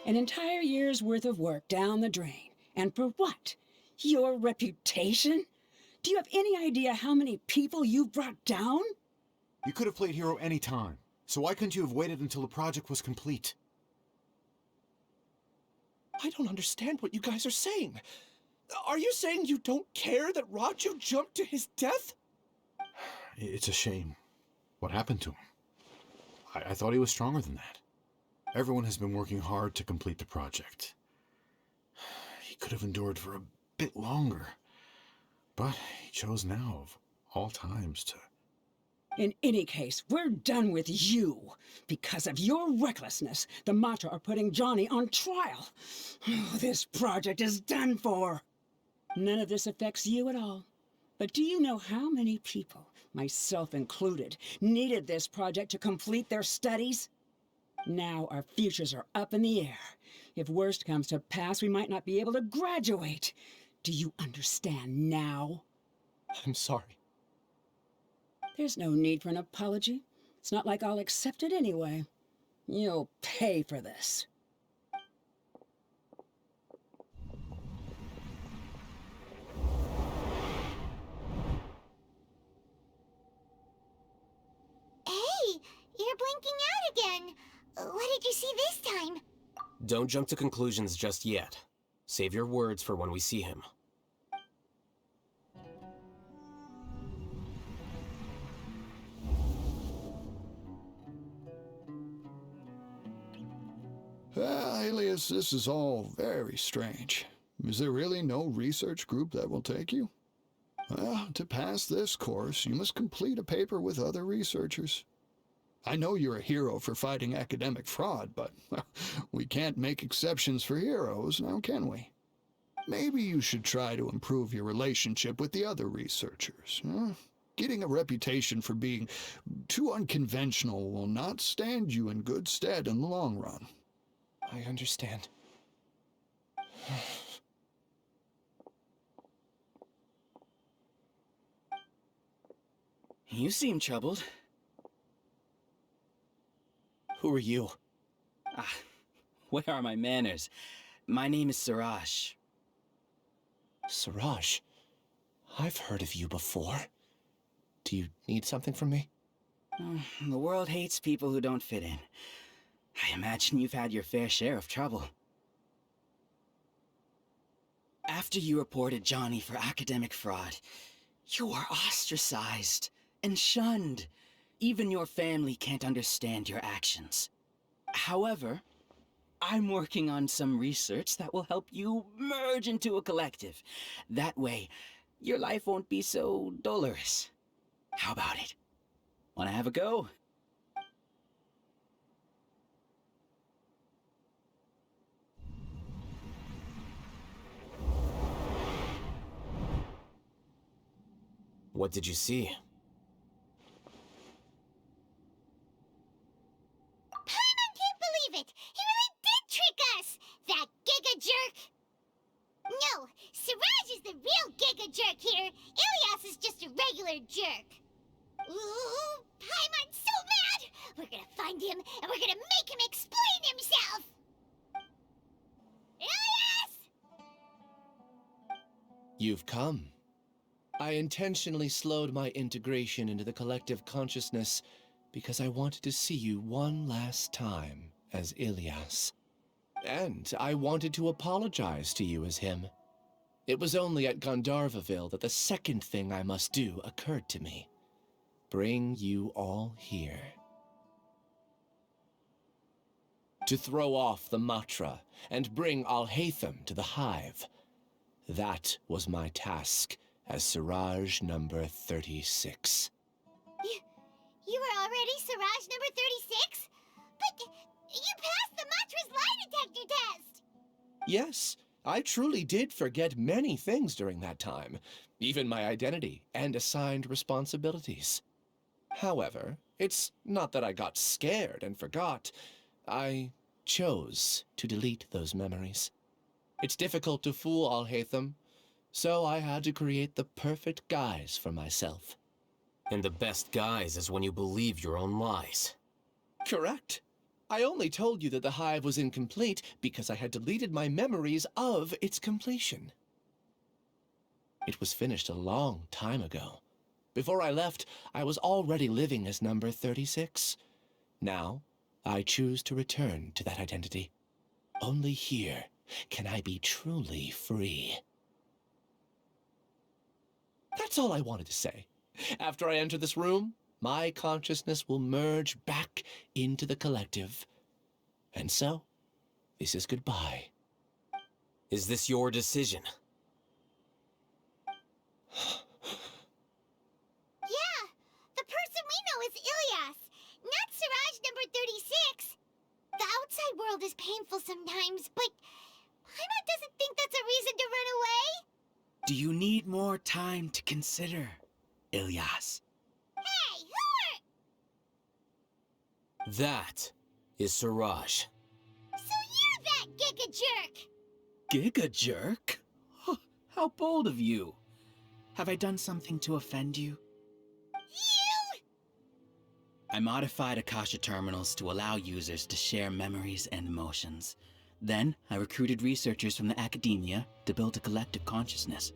An entire year's worth of work down the drain. And for what? Your reputation? Do you have any idea how many people you brought down? You could have played hero any time, so why couldn't you have waited until the project was complete? I don't understand what you guys are saying. Are you saying you don't care that Raju jumped to his death? It's a shame. What happened to him? I thought he was stronger than that. Everyone has been working hard to complete the project. He could have endured for a bit longer. But he chose now, of all times, to... In any case, we're done with you. Because of your recklessness, the Matra are putting Johnny on trial. This project is done for. None of this affects you at all. But do you know how many people, myself included, needed this project to complete their studies? Now our futures are up in the air. If worst comes to pass, we might not be able to graduate. Do you understand now? I'm sorry. There's no need for an apology. It's not like I'll accept it anyway. You'll pay for this. Hey, you're blinking out again. What did you see this time? Don't jump to conclusions just yet. Save your words for when we see him. Alias, this is all very strange. Is there really no research group that will take you? Well, to pass this course, you must complete a paper with other researchers. I know you're a hero for fighting academic fraud, but we can't make exceptions for heroes, now can we? Maybe you should try to improve your relationship with the other researchers. Getting a reputation for being too unconventional will not stand you in good stead in the long run. I understand. You seem troubled. Who are you? Where are my manners? My name is Siraj. Siraj? I've heard of you before. Do you need something from me? The world hates people who don't fit in. I imagine you've had your fair share of trouble. After you reported Johnny for academic fraud, you were ostracized and shunned. Even your family can't understand your actions. However, I'm working on some research that will help you merge into a collective. That way, your life won't be so dolorous. How about it? Wanna have a go? What did you see? Paimon can't believe it! He really did trick us! That giga jerk! No, Siraj is the real giga jerk here. Ilias is just a regular jerk. Ooh, Paimon's so mad! We're gonna find him, and we're gonna make him explain himself! Ilias! You've come. I intentionally slowed my integration into the collective consciousness because I wanted to see you one last time as Ilias. And I wanted to apologize to you as him. It was only at Gandharvaville that the second thing I must do occurred to me. Bring you all here. To throw off the Matra and bring Alhaitham to the hive. That was my task as Siraj number 36. You were already Siraj number 36? But you passed the Matra's lie detector test! Yes, I truly did forget many things during that time, even my identity and assigned responsibilities. However, it's not that I got scared and forgot. I chose to delete those memories. It's difficult to fool Alhaitham, so I had to create the perfect guise for myself. And the best guise is when you believe your own lies. Correct. I only told you that the hive was incomplete because I had deleted my memories of its completion. It was finished a long time ago. Before I left, I was already living as number 36. Now, I choose to return to that identity. Only here can I be truly free. That's all I wanted to say. After I enter this room, my consciousness will merge back into the collective. And so, this is goodbye. Is this your decision? Yeah, the person we know is Ilias, not Siraj number 36. The outside world is painful sometimes, but Paimon doesn't think that's a reason to run away. Do you need more time to consider, Ilyas? Hey, who That is Siraj. So you're that giga jerk! Giga jerk? Huh, how bold of you. Have I done something to offend you? You! I modified Akasha terminals to allow users to share memories and emotions. Then, I recruited researchers from the academia to build a collective consciousness.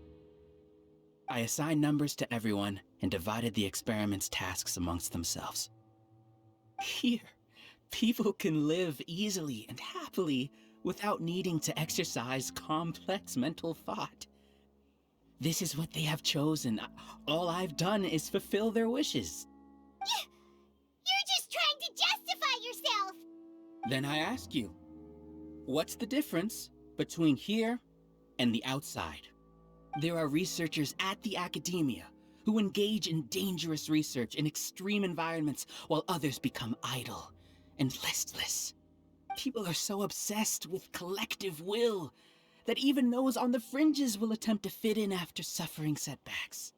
I assigned numbers to everyone and divided the experiment's tasks amongst themselves. Here, people can live easily and happily without needing to exercise complex mental thought. This is what they have chosen. All I've done is fulfill their wishes. You're just trying to justify yourself! Then I ask you, what's the difference between here and the outside? There are researchers at the academia who engage in dangerous research in extreme environments while others become idle and listless. People are so obsessed with collective will that even those on the fringes will attempt to fit in after suffering setbacks.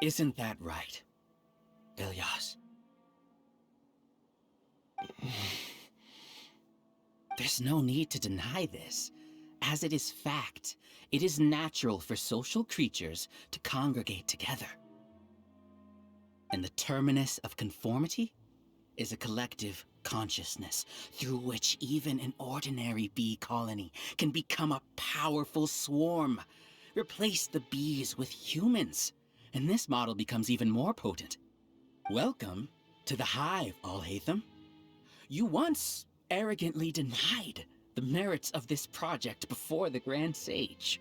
Isn't that right, Ilyas? There's no need to deny this, as it is fact. It is natural for social creatures to congregate together. And the terminus of conformity is a collective consciousness through which even an ordinary bee colony can become a powerful swarm. Replace the bees with humans, and this model becomes even more potent. Welcome to the hive, Alhaitham. You once arrogantly denied the merits of this project before the Grand Sage.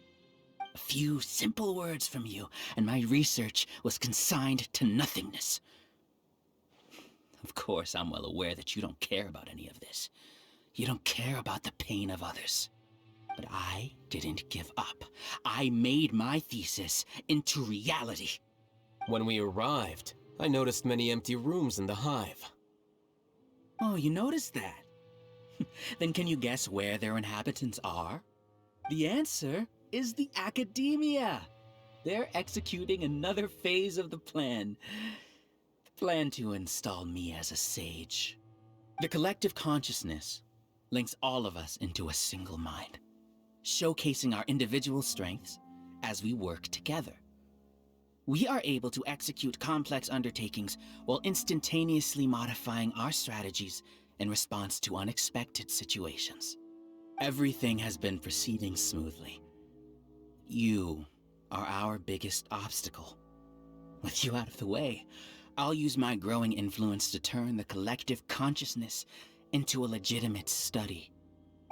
A few simple words from you, and my research was consigned to nothingness. Of course, I'm well aware that you don't care about any of this. You don't care about the pain of others. But I didn't give up. I made my thesis into reality. When we arrived, I noticed many empty rooms in the hive. Oh, you noticed that? Then can you guess where their inhabitants are? The answer is the academia. They're executing another phase of the plan. The plan to install me as a sage. The collective consciousness links all of us into a single mind, showcasing our individual strengths as we work together. We are able to execute complex undertakings while instantaneously modifying our strategies in response to unexpected situations. Everything has been proceeding smoothly. You are our biggest obstacle. With you out of the way, I'll use my growing influence to turn the collective consciousness into a legitimate study.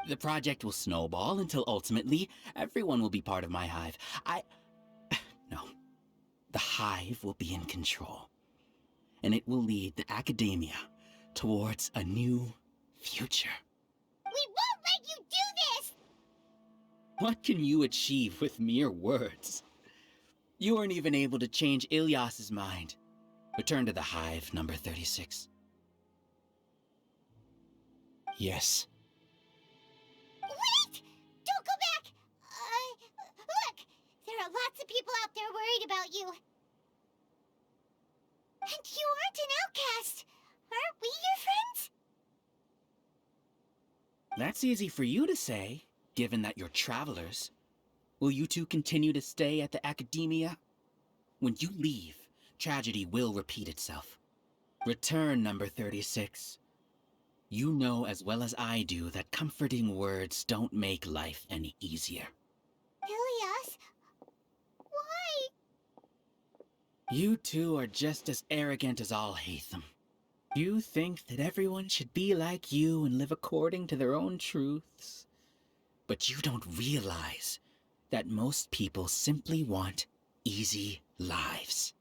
The project will snowball until ultimately everyone will be part of my hive. No. The hive will be in control, and it will lead the academia towards a new future. We won't let you do this! What can you achieve with mere words? You weren't even able to change Ilyas's mind. Return to the hive, number 36. Yes. Wait! Don't go back! Look! There are lots of people out there worried about you. And you aren't an outcast. Aren't we your friends? That's easy for you to say, given that you're travelers. Will you two continue to stay at the academia? When you leave, tragedy will repeat itself. Return, number 36. You know as well as I do that comforting words don't make life any easier. Ilyas, why? You two are just as arrogant as Alhaitham. You think that everyone should be like you and live according to their own truths. But you don't realize that most people simply want easy lives.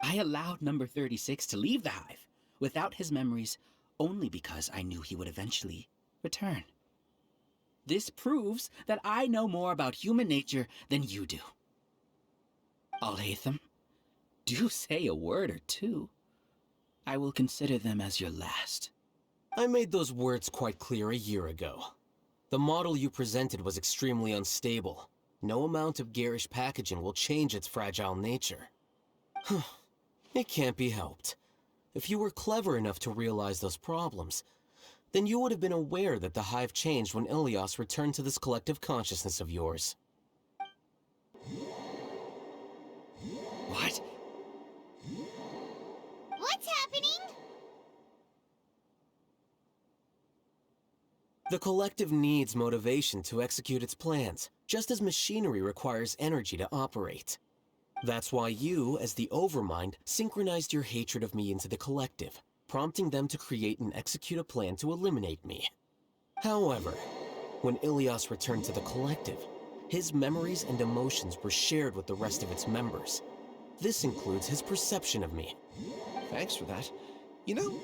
I allowed number 36 to leave the hive without his memories only because I knew he would eventually return. This proves that I know more about human nature than you do. Alhaitham, do say a word or two. I will consider them as your last. I made those words quite clear a year ago. The model you presented was extremely unstable. No amount of garish packaging will change its fragile nature. It can't be helped. If you were clever enough to realize those problems, then you would have been aware that the Hive changed when Ilias returned to this collective consciousness of yours. What? What's happening? The collective needs motivation to execute its plans, just as machinery requires energy to operate. That's why you, as the Overmind, synchronized your hatred of me into the collective, prompting them to create and execute a plan to eliminate me. However, when Ilias returned to the collective, his memories and emotions were shared with the rest of its members. This includes his perception of me. Thanks for that. You know,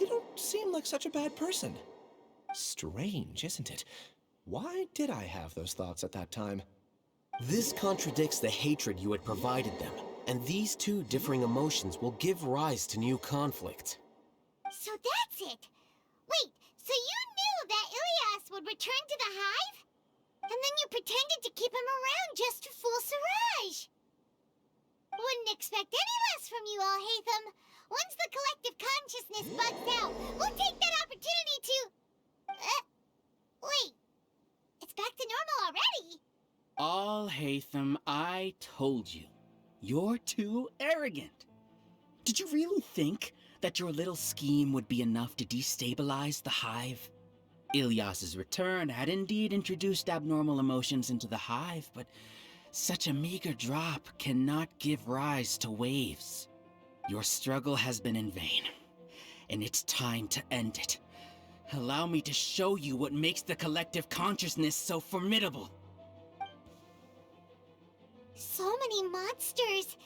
you don't seem like such a bad person. Strange, isn't it? Why did I have those thoughts at that time? This contradicts the hatred you had provided them, and these two differing emotions will give rise to new conflict. So that's it. Wait, so you knew that Ilias would return to the Hive? And then you pretended to keep him around just to fool Siraj. Wouldn't expect any less from you, Alhaitham. Once the collective consciousness bugs out, we'll take that opportunity to... wait. It's back to normal already. Alhaitham, I told you. You're too arrogant. Did you really think that your little scheme would be enough to destabilize the Hive? Ilias's return had indeed introduced abnormal emotions into the Hive, but such a meager drop cannot give rise to waves. Your struggle has been in vain, and it's time to end it. Allow me to show you what makes the collective consciousness so formidable. So many monsters.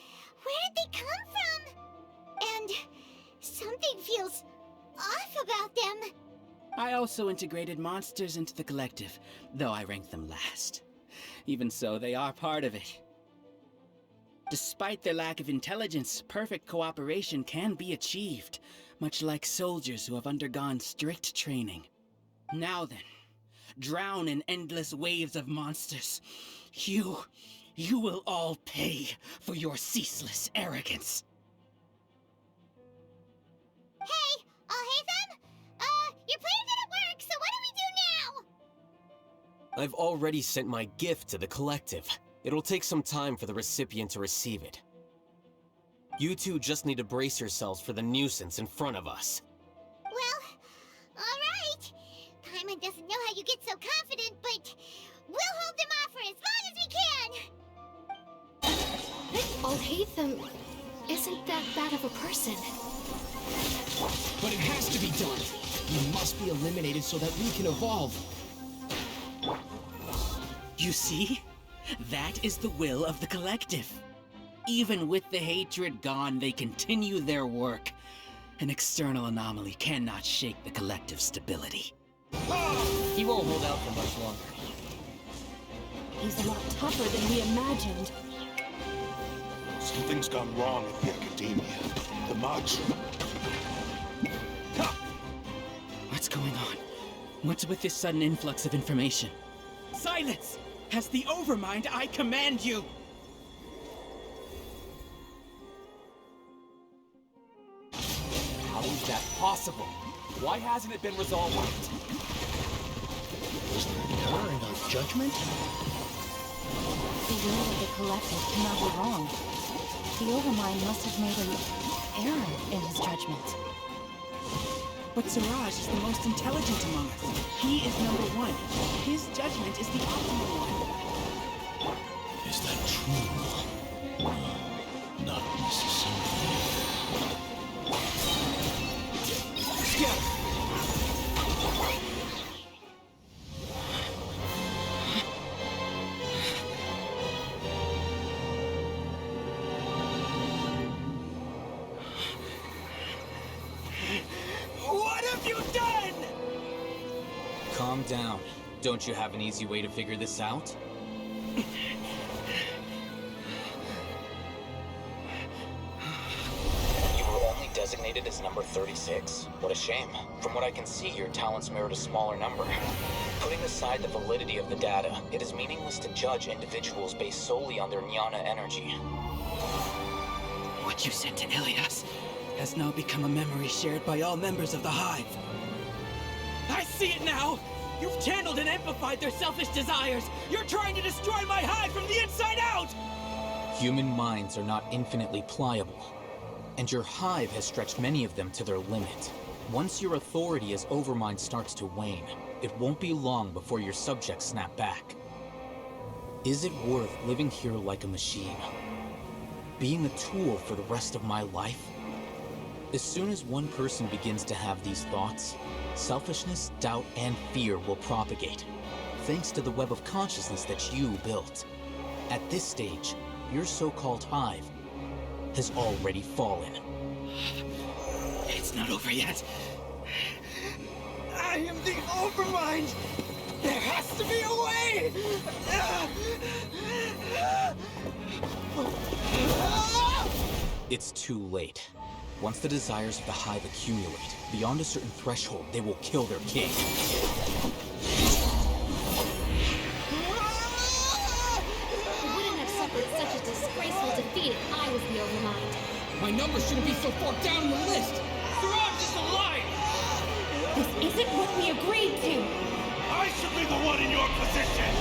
Where did they come from? And something feels off about them. I also integrated monsters into the collective, though I ranked them last. Even so, they are part of it. Despite their lack of intelligence, perfect cooperation can be achieved, much like soldiers who have undergone strict training. Now then, drown in endless waves of monsters. You will all pay for your ceaseless arrogance. Hey, Alhaitham? Your plan didn't work, so what do we do now? I've already sent my gift to the collective. It'll take some time for the recipient to receive it. You two just need to brace yourselves for the nuisance in front of us. Well, alright. Paimon doesn't know how you get so confident, but we'll hold them off for as long as we can. Alhaitham isn't that bad of a person. But it has to be done. You must be eliminated so that we can evolve. You see? That is the will of the collective. Even with the hatred gone, they continue their work. An external anomaly cannot shake the collective stability. He won't hold out for much longer. He's a lot tougher than we imagined. Something's gone wrong at the Academia. The Mods... What's going on? What's with this sudden influx of information? Silence! As the Overmind, I command you! How is that possible? Why hasn't it been resolved yet? Is there an error in our judgment? The will of the collective cannot be wrong. The Overmind must have made an error in his judgment. But Siraj is the most intelligent among us. He is #1. His judgment is the optimal one. Is that true? Not necessarily. What have you done? Calm down. Don't you have an easy way to figure this out? You were only designated rated as number 36? What a shame. From what I can see, your talents merit a smaller number. Putting aside the validity of the data, it is meaningless to judge individuals based solely on their jnana energy. What you said to Ilias has now become a memory shared by all members of the Hive. I see it now! You've channeled and amplified their selfish desires! You're trying to destroy my Hive from the inside out! Human minds are not infinitely pliable, and your Hive has stretched many of them to their limit. Once your authority as Overmind starts to wane, it won't be long before your subjects snap back. Is it worth living here like a machine? Being a tool for the rest of my life? As soon as one person begins to have these thoughts, selfishness, doubt, and fear will propagate, thanks to the web of consciousness that you built. At this stage, your so-called Hive has already fallen. It's not over yet. I am the Overmind! There has to be a way! It's too late. Once the desires of the Hive accumulate, beyond a certain threshold, they will kill their king. Wouldn't have suffered such a disgraceful defeat if I was the Overmind. My number shouldn't be so far down the list! Siraj is alive! This isn't what we agreed to! I should be the one in your position!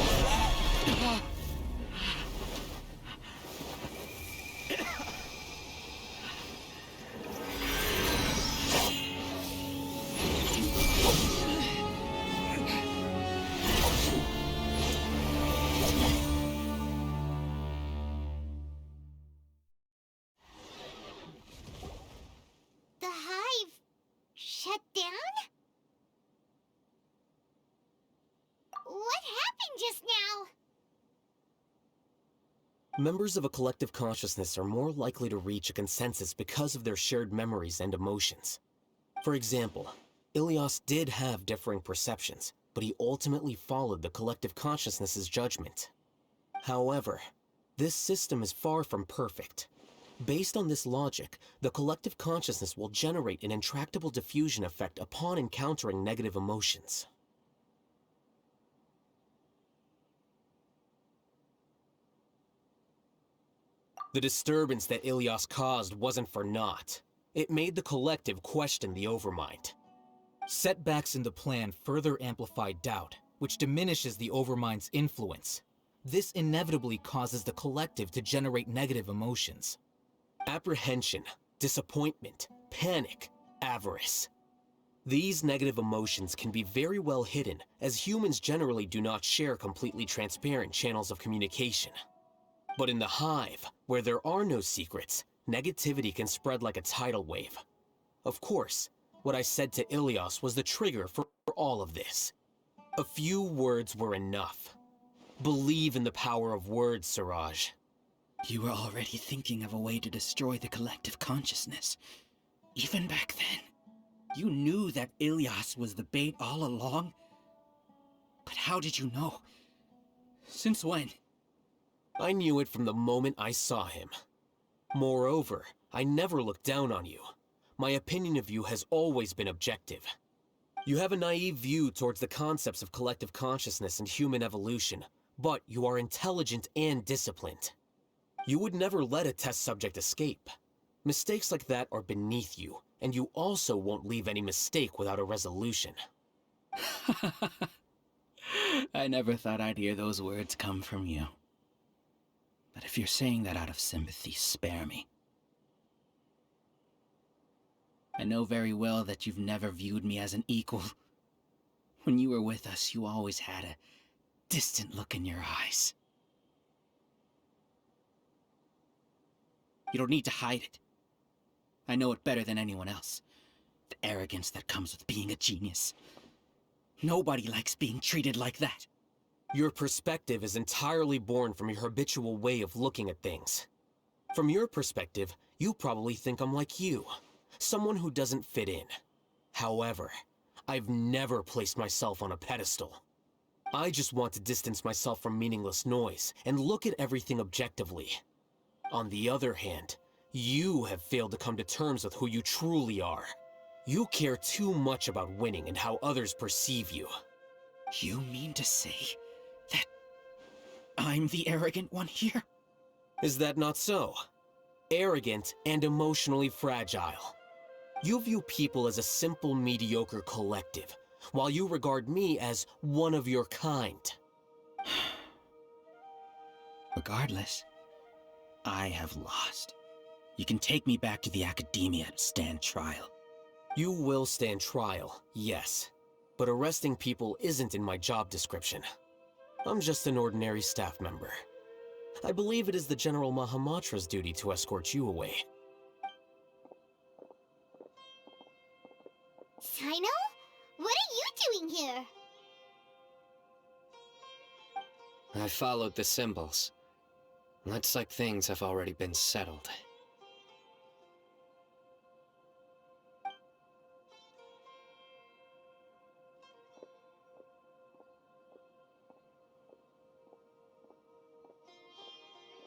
The Hive shut down? What happened just now? Members of a collective consciousness are more likely to reach a consensus because of their shared memories and emotions. For example, Ilias did have differing perceptions, but he ultimately followed the collective consciousness's judgment. However, this system is far from perfect. Based on this logic, the collective consciousness will generate an intractable diffusion effect upon encountering negative emotions. The disturbance that Ilias caused wasn't for naught. It made the collective question the Overmind. Setbacks in the plan further amplified doubt, which diminishes the Overmind's influence. This inevitably causes the collective to generate negative emotions. Apprehension, disappointment, panic, avarice. These negative emotions can be very well hidden, as humans generally do not share completely transparent channels of communication. But in the Hive, where there are no secrets, negativity can spread like a tidal wave. Of course, what I said to Ilias was the trigger for all of this. A few words were enough. Believe in the power of words, Siraj. You were already thinking of a way to destroy the collective consciousness. Even back then, you knew that Ilias was the bait all along. But how did you know? Since when? I knew it from the moment I saw him. Moreover, I never looked down on you. My opinion of you has always been objective. You have a naive view towards the concepts of collective consciousness and human evolution, but you are intelligent and disciplined. You would never let a test subject escape. Mistakes like that are beneath you, and you also won't leave any mistake without a resolution. I never thought I'd hear those words come from you. But if you're saying that out of sympathy, spare me. I know very well that you've never viewed me as an equal. When you were with us, you always had a distant look in your eyes. You don't need to hide it. I know it better than anyone else. The arrogance that comes with being a genius. Nobody likes being treated like that. Your perspective is entirely born from your habitual way of looking at things. From your perspective, you probably think I'm like you, someone who doesn't fit in. However, I've never placed myself on a pedestal. I just want to distance myself from meaningless noise and look at everything objectively. On the other hand, You have failed to come to terms with who you truly are. You care too much about winning and how others perceive you. You mean to say that I'm the arrogant one here? Is that not so? Arrogant and emotionally fragile. You view people as a simple, mediocre collective, while you regard me as one of your kind. Regardless, I have lost. You can take me back to the Academia to stand trial. You will stand trial, yes. But arresting people isn't in my job description. I'm just an ordinary staff member. I believe it is the General Mahamatra's duty to escort you away. Sino? What are you doing here? I followed the symbols. Looks like things have already been settled.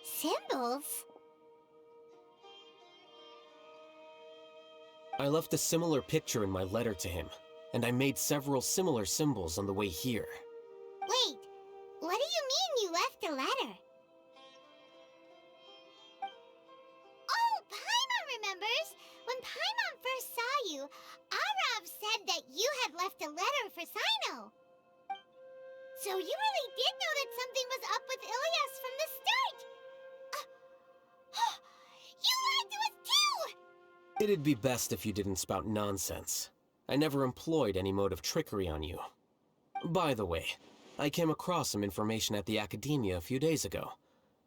Symbols? I left a similar picture in my letter to him, and I made several similar symbols on the way here. Wait, what do you mean you left a letter? Oh, Paimon remembers! When Paimon first saw you, Arav said that you had left a letter for Sino. So you really did know that something was up with Ilias from the start! You lied to us too! It'd be best if you didn't spout nonsense. I never employed any mode of trickery on you. By the way, I came across some information at the Academia a few days ago.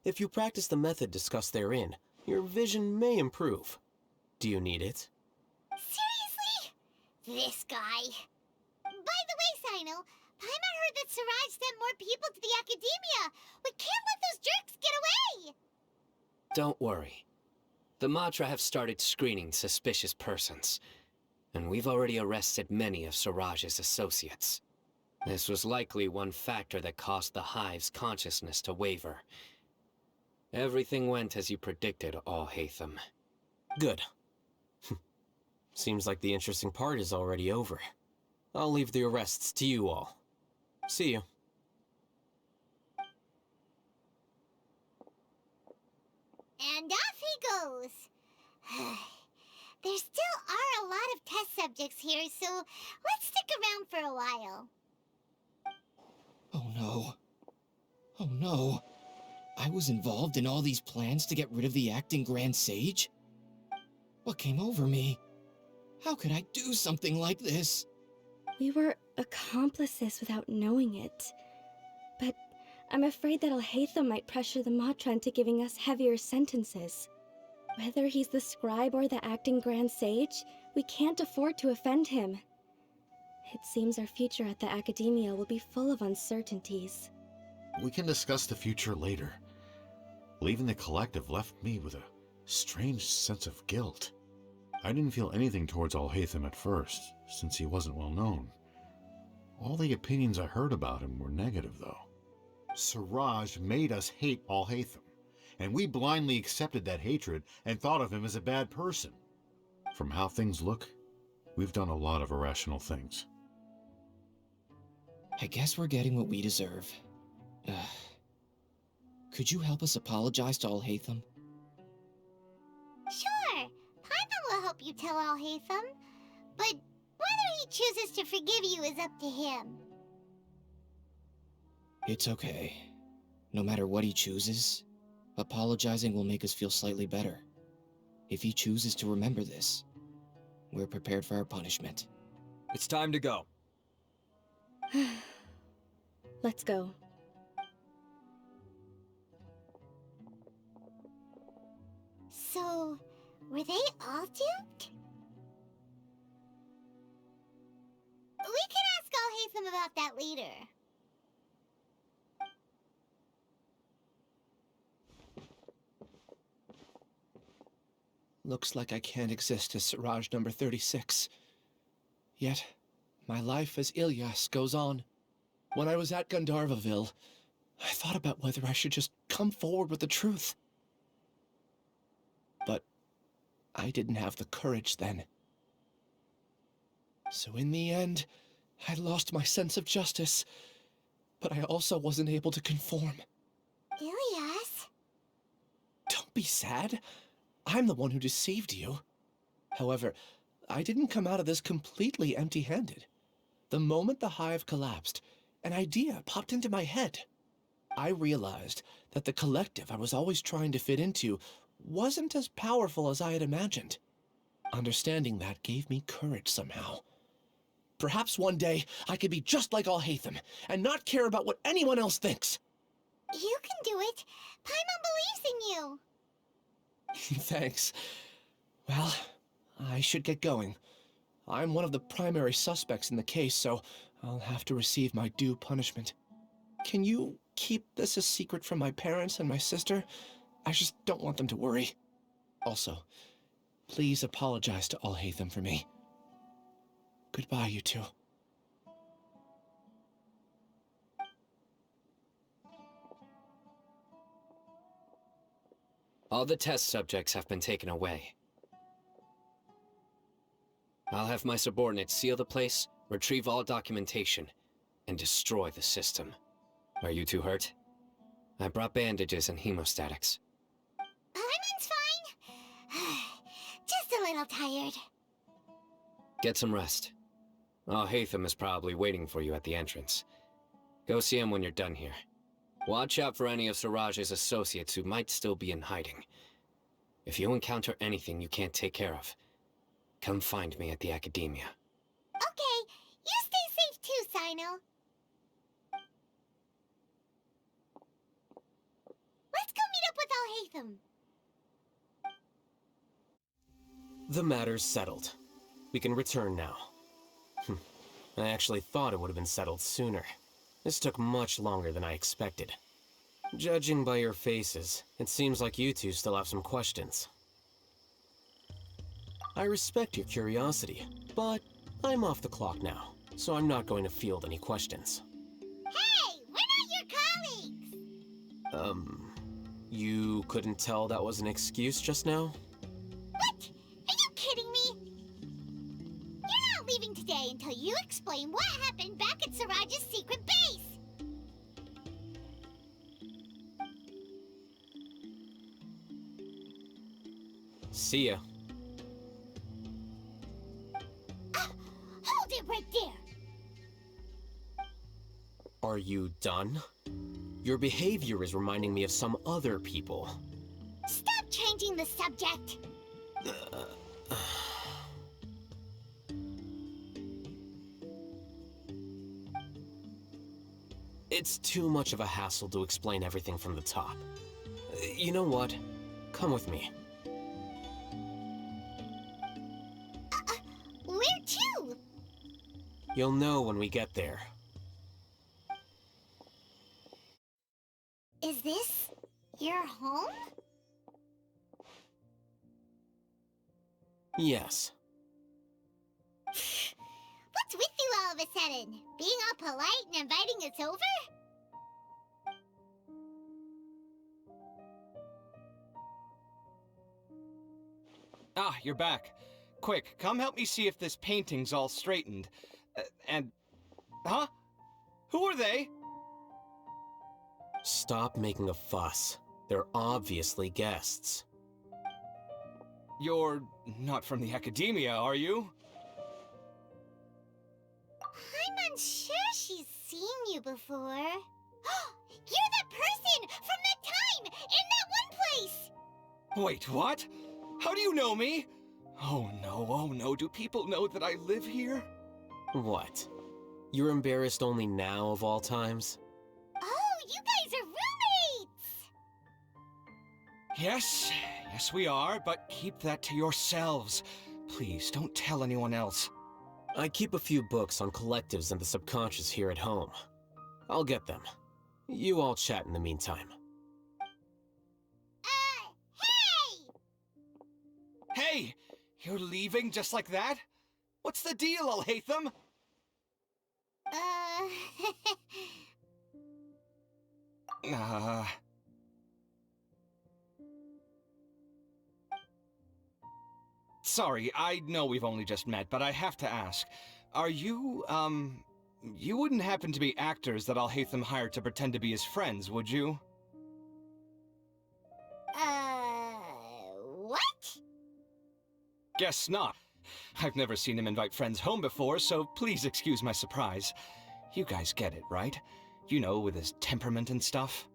If you practice the method discussed therein, your vision may improve. Do you need it? Seriously? This guy. By the way, Sino, Paimon heard that Siraj sent more people to the Academia. We can't let those jerks get away! Don't worry. The Matra have started screening suspicious persons, and we've already arrested many of Siraj's associates. This was likely one factor that caused the Hive's consciousness to waver. Everything went as you predicted, Alhaitham. Good. Seems like the interesting part is already over. I'll leave the arrests to you all. See you. And off he goes. There still are a lot of test subjects here, so let's stick around for a while. Oh no. Oh no. I was involved in all these plans to get rid of the acting Grand Sage? What came over me? How could I do something like this? We were accomplices without knowing it. But I'm afraid that Alhaitham might pressure the Matra into giving us heavier sentences. Whether he's the scribe or the acting Grand Sage, we can't afford to offend him. It seems our future at the Academia will be full of uncertainties. We can discuss the future later. Leaving the collective left me with a strange sense of guilt. I didn't feel anything towards Alhaitham at first, since he wasn't well known. All the opinions I heard about him were negative, though. Siraj made us hate Alhaitham, and we blindly accepted that hatred and thought of him as a bad person. From how things look, we've done a lot of irrational things. I guess we're getting what we deserve. Could you help us apologize to Alhaitham? Sure, Paimon will help you tell Alhaitham, but whether he chooses to forgive you is up to him. It's okay. No matter what he chooses, apologizing will make us feel slightly better. If he chooses to remember this, we're prepared for our punishment. It's time to go. Let's go. So, were they all duped? We can ask Alhaitham about that later. Looks like I can't exist as Siraj number 36. Yet, my life as Ilyas goes on. When I was at Gandharvaville, I thought about whether I should just come forward with the truth. But I didn't have the courage then. So in the end, I lost my sense of justice, but I also wasn't able to conform. Ilias? Don't be sad. I'm the one who deceived you. However, I didn't come out of this completely empty-handed. The moment the hive collapsed, an idea popped into my head. I realized that the collective I was always trying to fit into wasn't as powerful as I had imagined. Understanding that gave me courage somehow. Perhaps one day I could be just like Alhaitham and not care about what anyone else thinks. You can do it. Paimon believes in you. Thanks. Well, I should get going. I'm one of the primary suspects in the case, so I'll have to receive my due punishment. Can you keep this a secret from my parents and my sister? I just don't want them to worry. Also, please apologize to Alhaitham for me. Goodbye, you two. All the test subjects have been taken away. I'll have my subordinates seal the place, retrieve all documentation, and destroy the system. Are you two hurt? I brought bandages and hemostatics. Paimon's fine. Just a little tired. Get some rest. Alhaitham is probably waiting for you at the entrance. Go see him when you're done here. Watch out for any of Siraj's associates who might still be in hiding. If you encounter anything you can't take care of, come find me at the Academia. Okay, you stay safe too, Sino. Let's go meet up with Alhaitham. The matter's settled. We can return now. I actually thought it would have been settled sooner. This took much longer than I expected. Judging by your faces, it seems like you two still have some questions. I respect your curiosity, but I'm off the clock now, so I'm not going to field any questions. Hey, we're not your colleagues! You couldn't tell that was an excuse just now? What? Are you kidding me? You're not leaving today until you explain what happened back at Siraj's secret base! See ya. Hold it right there! Are you done? Your behavior is reminding me of some other people. Stop changing the subject! It's too much of a hassle to explain everything from the top. You know what? Come with me. Where to? You'll know when we get there. Is this your home? Yes. What's with you all of a sudden? Being all polite and inviting us over? Ah, you're back. Quick, come help me see if this painting's all straightened. Huh? Who are they? Stop making a fuss. They're obviously guests. You're not from the Academia, are you? I'm unsure she's seen you before. You're that person from that time in that one place! Wait, what? How do you know me? Oh no, do people know that I live here? What? You're embarrassed only now of all times? Oh, you guys are roommates! Yes, we are, but keep that to yourselves. Please, don't tell anyone else. I keep a few books on collectives and the subconscious here at home. I'll get them. You all chat in the meantime. Hey! Hey! You're leaving just like that? What's the deal, Alhaitham? Sorry, I know we've only just met, but I have to ask. Are you, you wouldn't happen to be actors that Alhaitham hired to pretend to be his friends, would you? What? Guess not. I've never seen him invite friends home before, so please excuse my surprise. You guys get it, right? You know, with his temperament and stuff.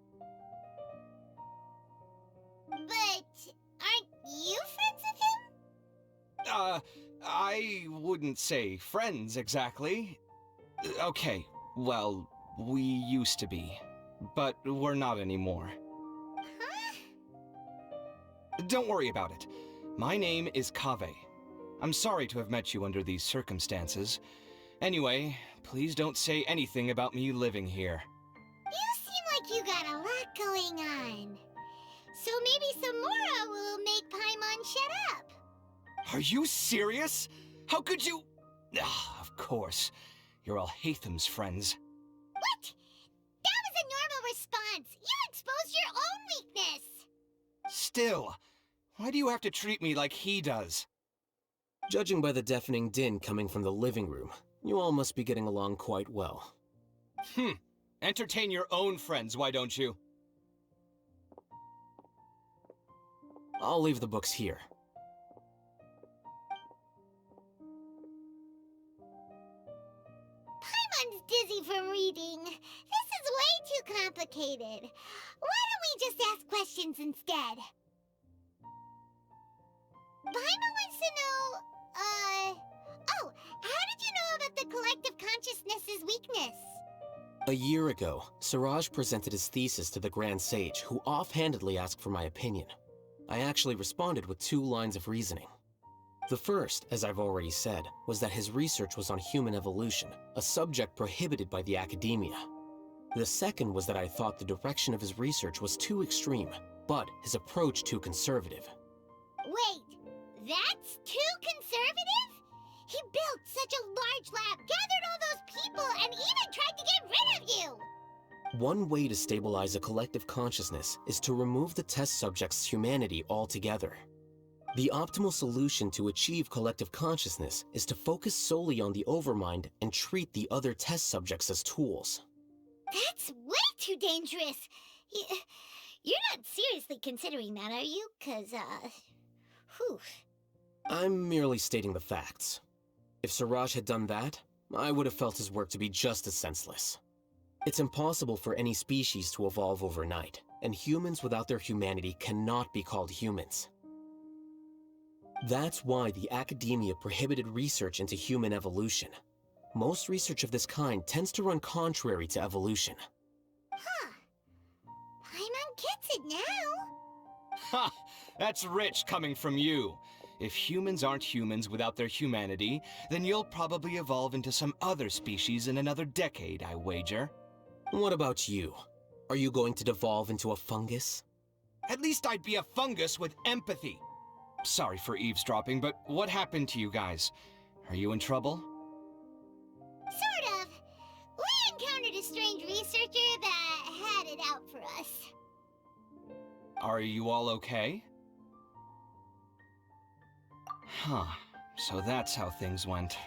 But aren't you friends with him? I wouldn't say friends exactly. Okay, well, we used to be, but we're not anymore. Huh? Don't worry about it. My name is Kaveh. I'm sorry to have met you under these circumstances. Anyway, please don't say anything about me living here. You seem like you got a lot going on. So maybe some more will make Paimon shut up. Are you serious? How could you? Of course. You're Alhaitham's friends. What? That was a normal response. You exposed your own weakness. Still, why do you have to treat me like he does? Judging by the deafening din coming from the living room, you all must be getting along quite well. Entertain your own friends, why don't you? I'll leave the books here. Paimon's dizzy from reading. This is way too complicated. Why don't we just ask questions instead? Paimon wants to know, oh, how did you know about the collective consciousness's weakness? A year ago, Siraj presented his thesis to the Grand Sage, who offhandedly asked for my opinion. I actually responded with 2 lines of reasoning. The first, as I've already said, was that his research was on human evolution, a subject prohibited by the academia. The second was that I thought the direction of his research was too extreme, but his approach too conservative. Wait, that's too conservative? He built such a large lab, gathered all those people, and even tried to get rid of you! One way to stabilize a collective consciousness is to remove the test subject's humanity altogether. The optimal solution to achieve collective consciousness is to focus solely on the overmind and treat the other test subjects as tools. That's way too dangerous! You're not seriously considering that, are you? 'Cause, whew. I'm merely stating the facts. If Siraj had done that, I would have felt his work to be just as senseless. It's impossible for any species to evolve overnight, and humans without their humanity cannot be called humans. That's why the academia prohibited research into human evolution. Most research of this kind tends to run contrary to evolution. Huh. Paimon gets it now. Ha! That's rich coming from you. If humans aren't humans without their humanity, then you'll probably evolve into some other species in another decade, I wager. What about you? Are you going to devolve into a fungus? At least I'd be a fungus with empathy. Sorry for eavesdropping, but what happened to you guys? Are you in trouble? Sort of. We encountered a strange researcher that had it out for us. Are you all okay? Huh. So that's how things went.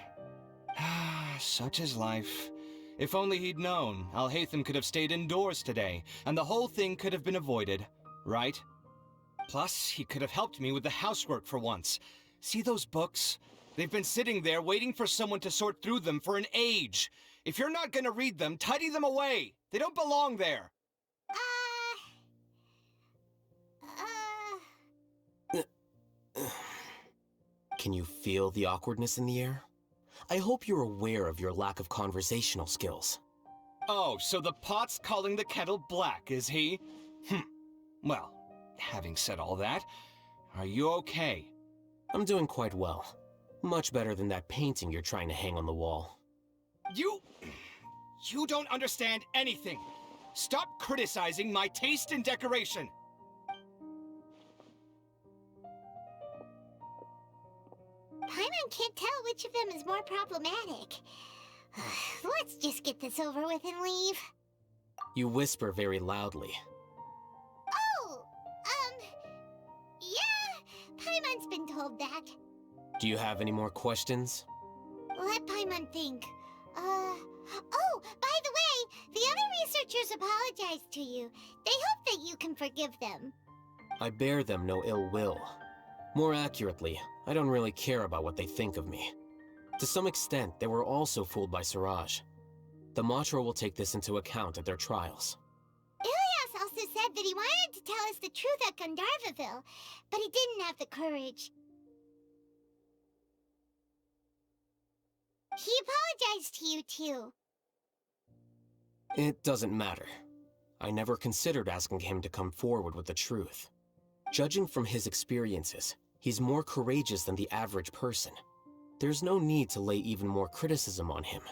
Such is life. If only he'd known, Alhaitham could have stayed indoors today, and the whole thing could have been avoided, right? Plus, he could have helped me with the housework for once. See those books? They've been sitting there waiting for someone to sort through them for an age. If you're not gonna read them, tidy them away. They don't belong there. Can you feel the awkwardness in the air? I hope you're aware of your lack of conversational skills. Oh, so the pot's calling the kettle black, is he? Well, having said all that, are you okay? I'm doing quite well. Much better than that painting you're trying to hang on the wall. You don't understand anything. Stop criticizing my taste in decoration. Paimon can't tell which of them is more problematic. Let's just get this over with and leave. You whisper very loudly. Oh, yeah, Paimon's been told that. Do you have any more questions? Let Paimon think. Oh, by the way, the other researchers apologized to you. They hope that you can forgive them. I bear them no ill will. More accurately, I don't really care about what they think of me. To some extent, they were also fooled by Siraj. The Matra will take this into account at their trials. Ilias also said that he wanted to tell us the truth at Gandharvaville, but he didn't have the courage. He apologized to you, too. It doesn't matter. I never considered asking him to come forward with the truth. Judging from his experiences, he's more courageous than the average person. There's no need to lay even more criticism on him.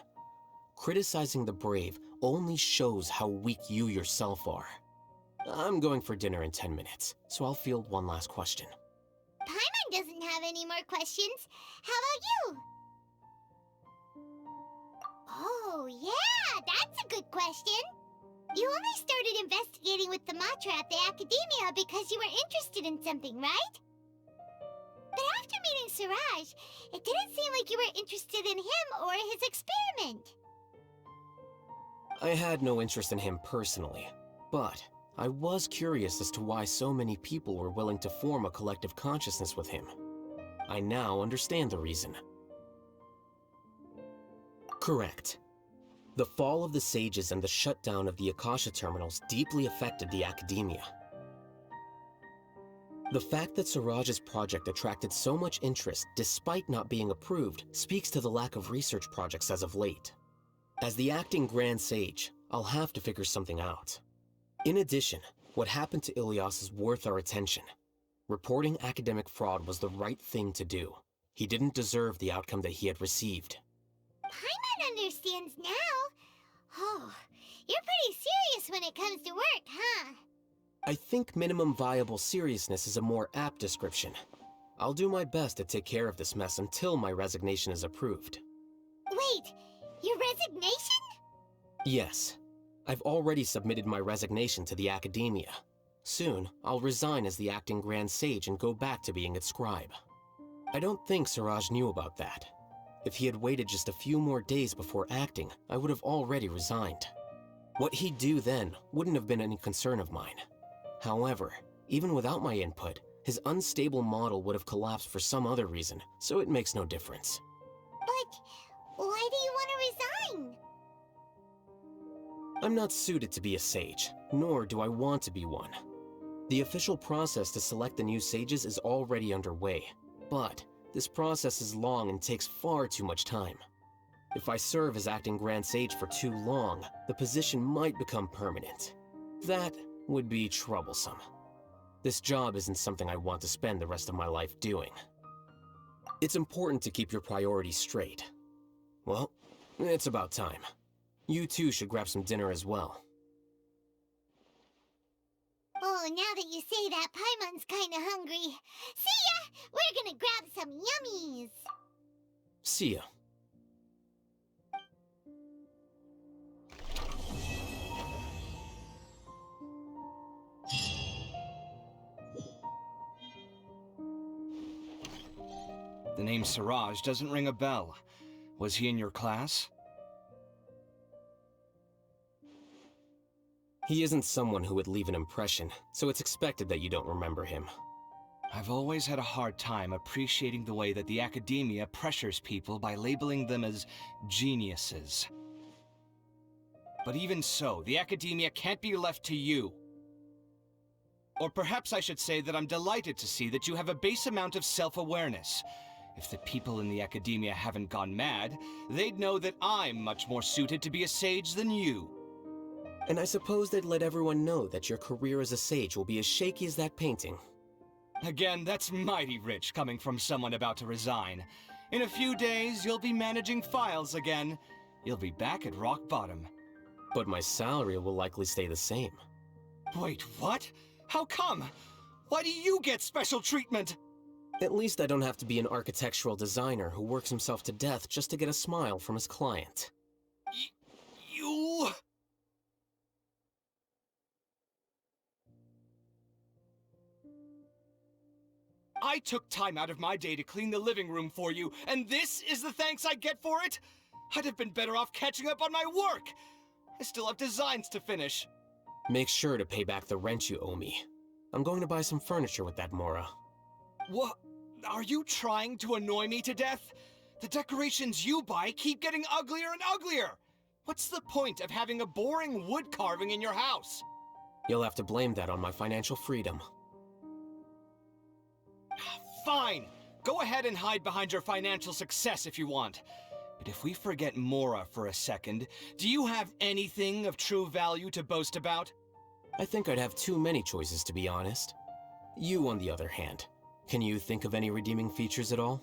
Criticizing the brave only shows how weak you yourself are. I'm going for dinner in 10 minutes, so I'll field one last question. Paimon doesn't have any more questions. How about you? Oh, yeah, that's a good question. You only started investigating with the Matra at the Academia because you were interested in something, right? But after meeting Siraj, it didn't seem like you were interested in him or his experiment. I had no interest in him personally, but I was curious as to why so many people were willing to form a collective consciousness with him. I now understand the reason. Correct. The fall of the sages and the shutdown of the Akasha terminals deeply affected the Academia. The fact that Siraj's project attracted so much interest despite not being approved speaks to the lack of research projects as of late. As the acting Grand Sage, I'll have to figure something out. In addition, what happened to Ilias is worth our attention. Reporting academic fraud was the right thing to do. He didn't deserve the outcome that he had received. Paimon understands now. Oh, you're pretty serious when it comes to work, huh? I think minimum viable seriousness is a more apt description. I'll do my best to take care of this mess until my resignation is approved. Wait, your resignation? Yes. I've already submitted my resignation to the Academia. Soon, I'll resign as the acting Grand Sage and go back to being its scribe. I don't think Siraj knew about that. If he had waited just a few more days before acting, I would have already resigned. What he'd do then wouldn't have been any concern of mine. However, even without my input, his unstable model would have collapsed for some other reason, so it makes no difference. But why do you want to resign? I'm not suited to be a sage, nor do I want to be one. The official process to select the new sages is already underway, but this process is long and takes far too much time. If I serve as acting Grand Sage for too long, the position might become permanent. That would be troublesome. This job isn't something I want to spend the rest of my life doing. It's important to keep your priorities straight. Well, it's about time. You two should grab some dinner as well. Oh, now that you say that, Paimon's kinda hungry. See ya! We're gonna grab some yummies! See ya. The name Siraj doesn't ring a bell. Was he in your class? He isn't someone who would leave an impression, so it's expected that you don't remember him. I've always had a hard time appreciating the way that the Academia pressures people by labeling them as geniuses. But even so, the Academia can't be left to you. Or perhaps I should say that I'm delighted to see that you have a base amount of self-awareness. If the people in the Academia haven't gone mad, they'd know that I'm much more suited to be a sage than you. And I suppose they'd let everyone know that your career as a sage will be as shaky as that painting. Again, that's mighty rich coming from someone about to resign. In a few days, you'll be managing files again. You'll be back at rock bottom. But my salary will likely stay the same. Wait, what? How come? Why do you get special treatment? At least I don't have to be an architectural designer who works himself to death just to get a smile from his client. You... I took time out of my day to clean the living room for you, and this is the thanks I get for it? I'd have been better off catching up on my work! I still have designs to finish. Make sure to pay back the rent you owe me. I'm going to buy some furniture with that, Mora. What? Are you trying to annoy me to death? The decorations you buy keep getting uglier and uglier! What's the point of having a boring wood carving in your house? You'll have to blame that on my financial freedom. Fine! Go ahead and hide behind your financial success if you want. But if we forget Mora for a second, do you have anything of true value to boast about? I think I'd have too many choices, to be honest. You, on the other hand, can you think of any redeeming features at all?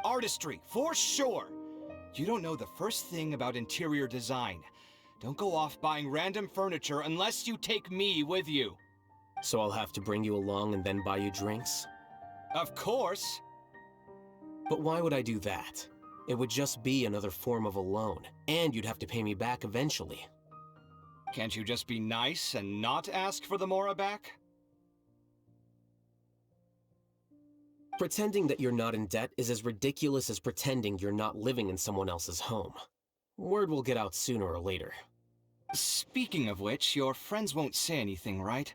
Artistry, for sure! You don't know the first thing about interior design. Don't go off buying random furniture unless you take me with you. So I'll have to bring you along and then buy you drinks? Of course! But why would I do that? It would just be another form of a loan, and you'd have to pay me back eventually. Can't you just be nice and not ask for the Mora back? Pretending that you're not in debt is as ridiculous as pretending you're not living in someone else's home. Word will get out sooner or later. Speaking of which, your friends won't say anything, right?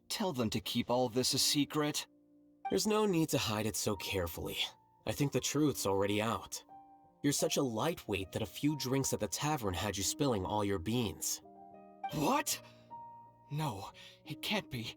Tell them to keep all this a secret. There's no need to hide it so carefully. I think the truth's already out. You're such a lightweight that a few drinks at the tavern had you spilling all your beans. What? No, it can't be.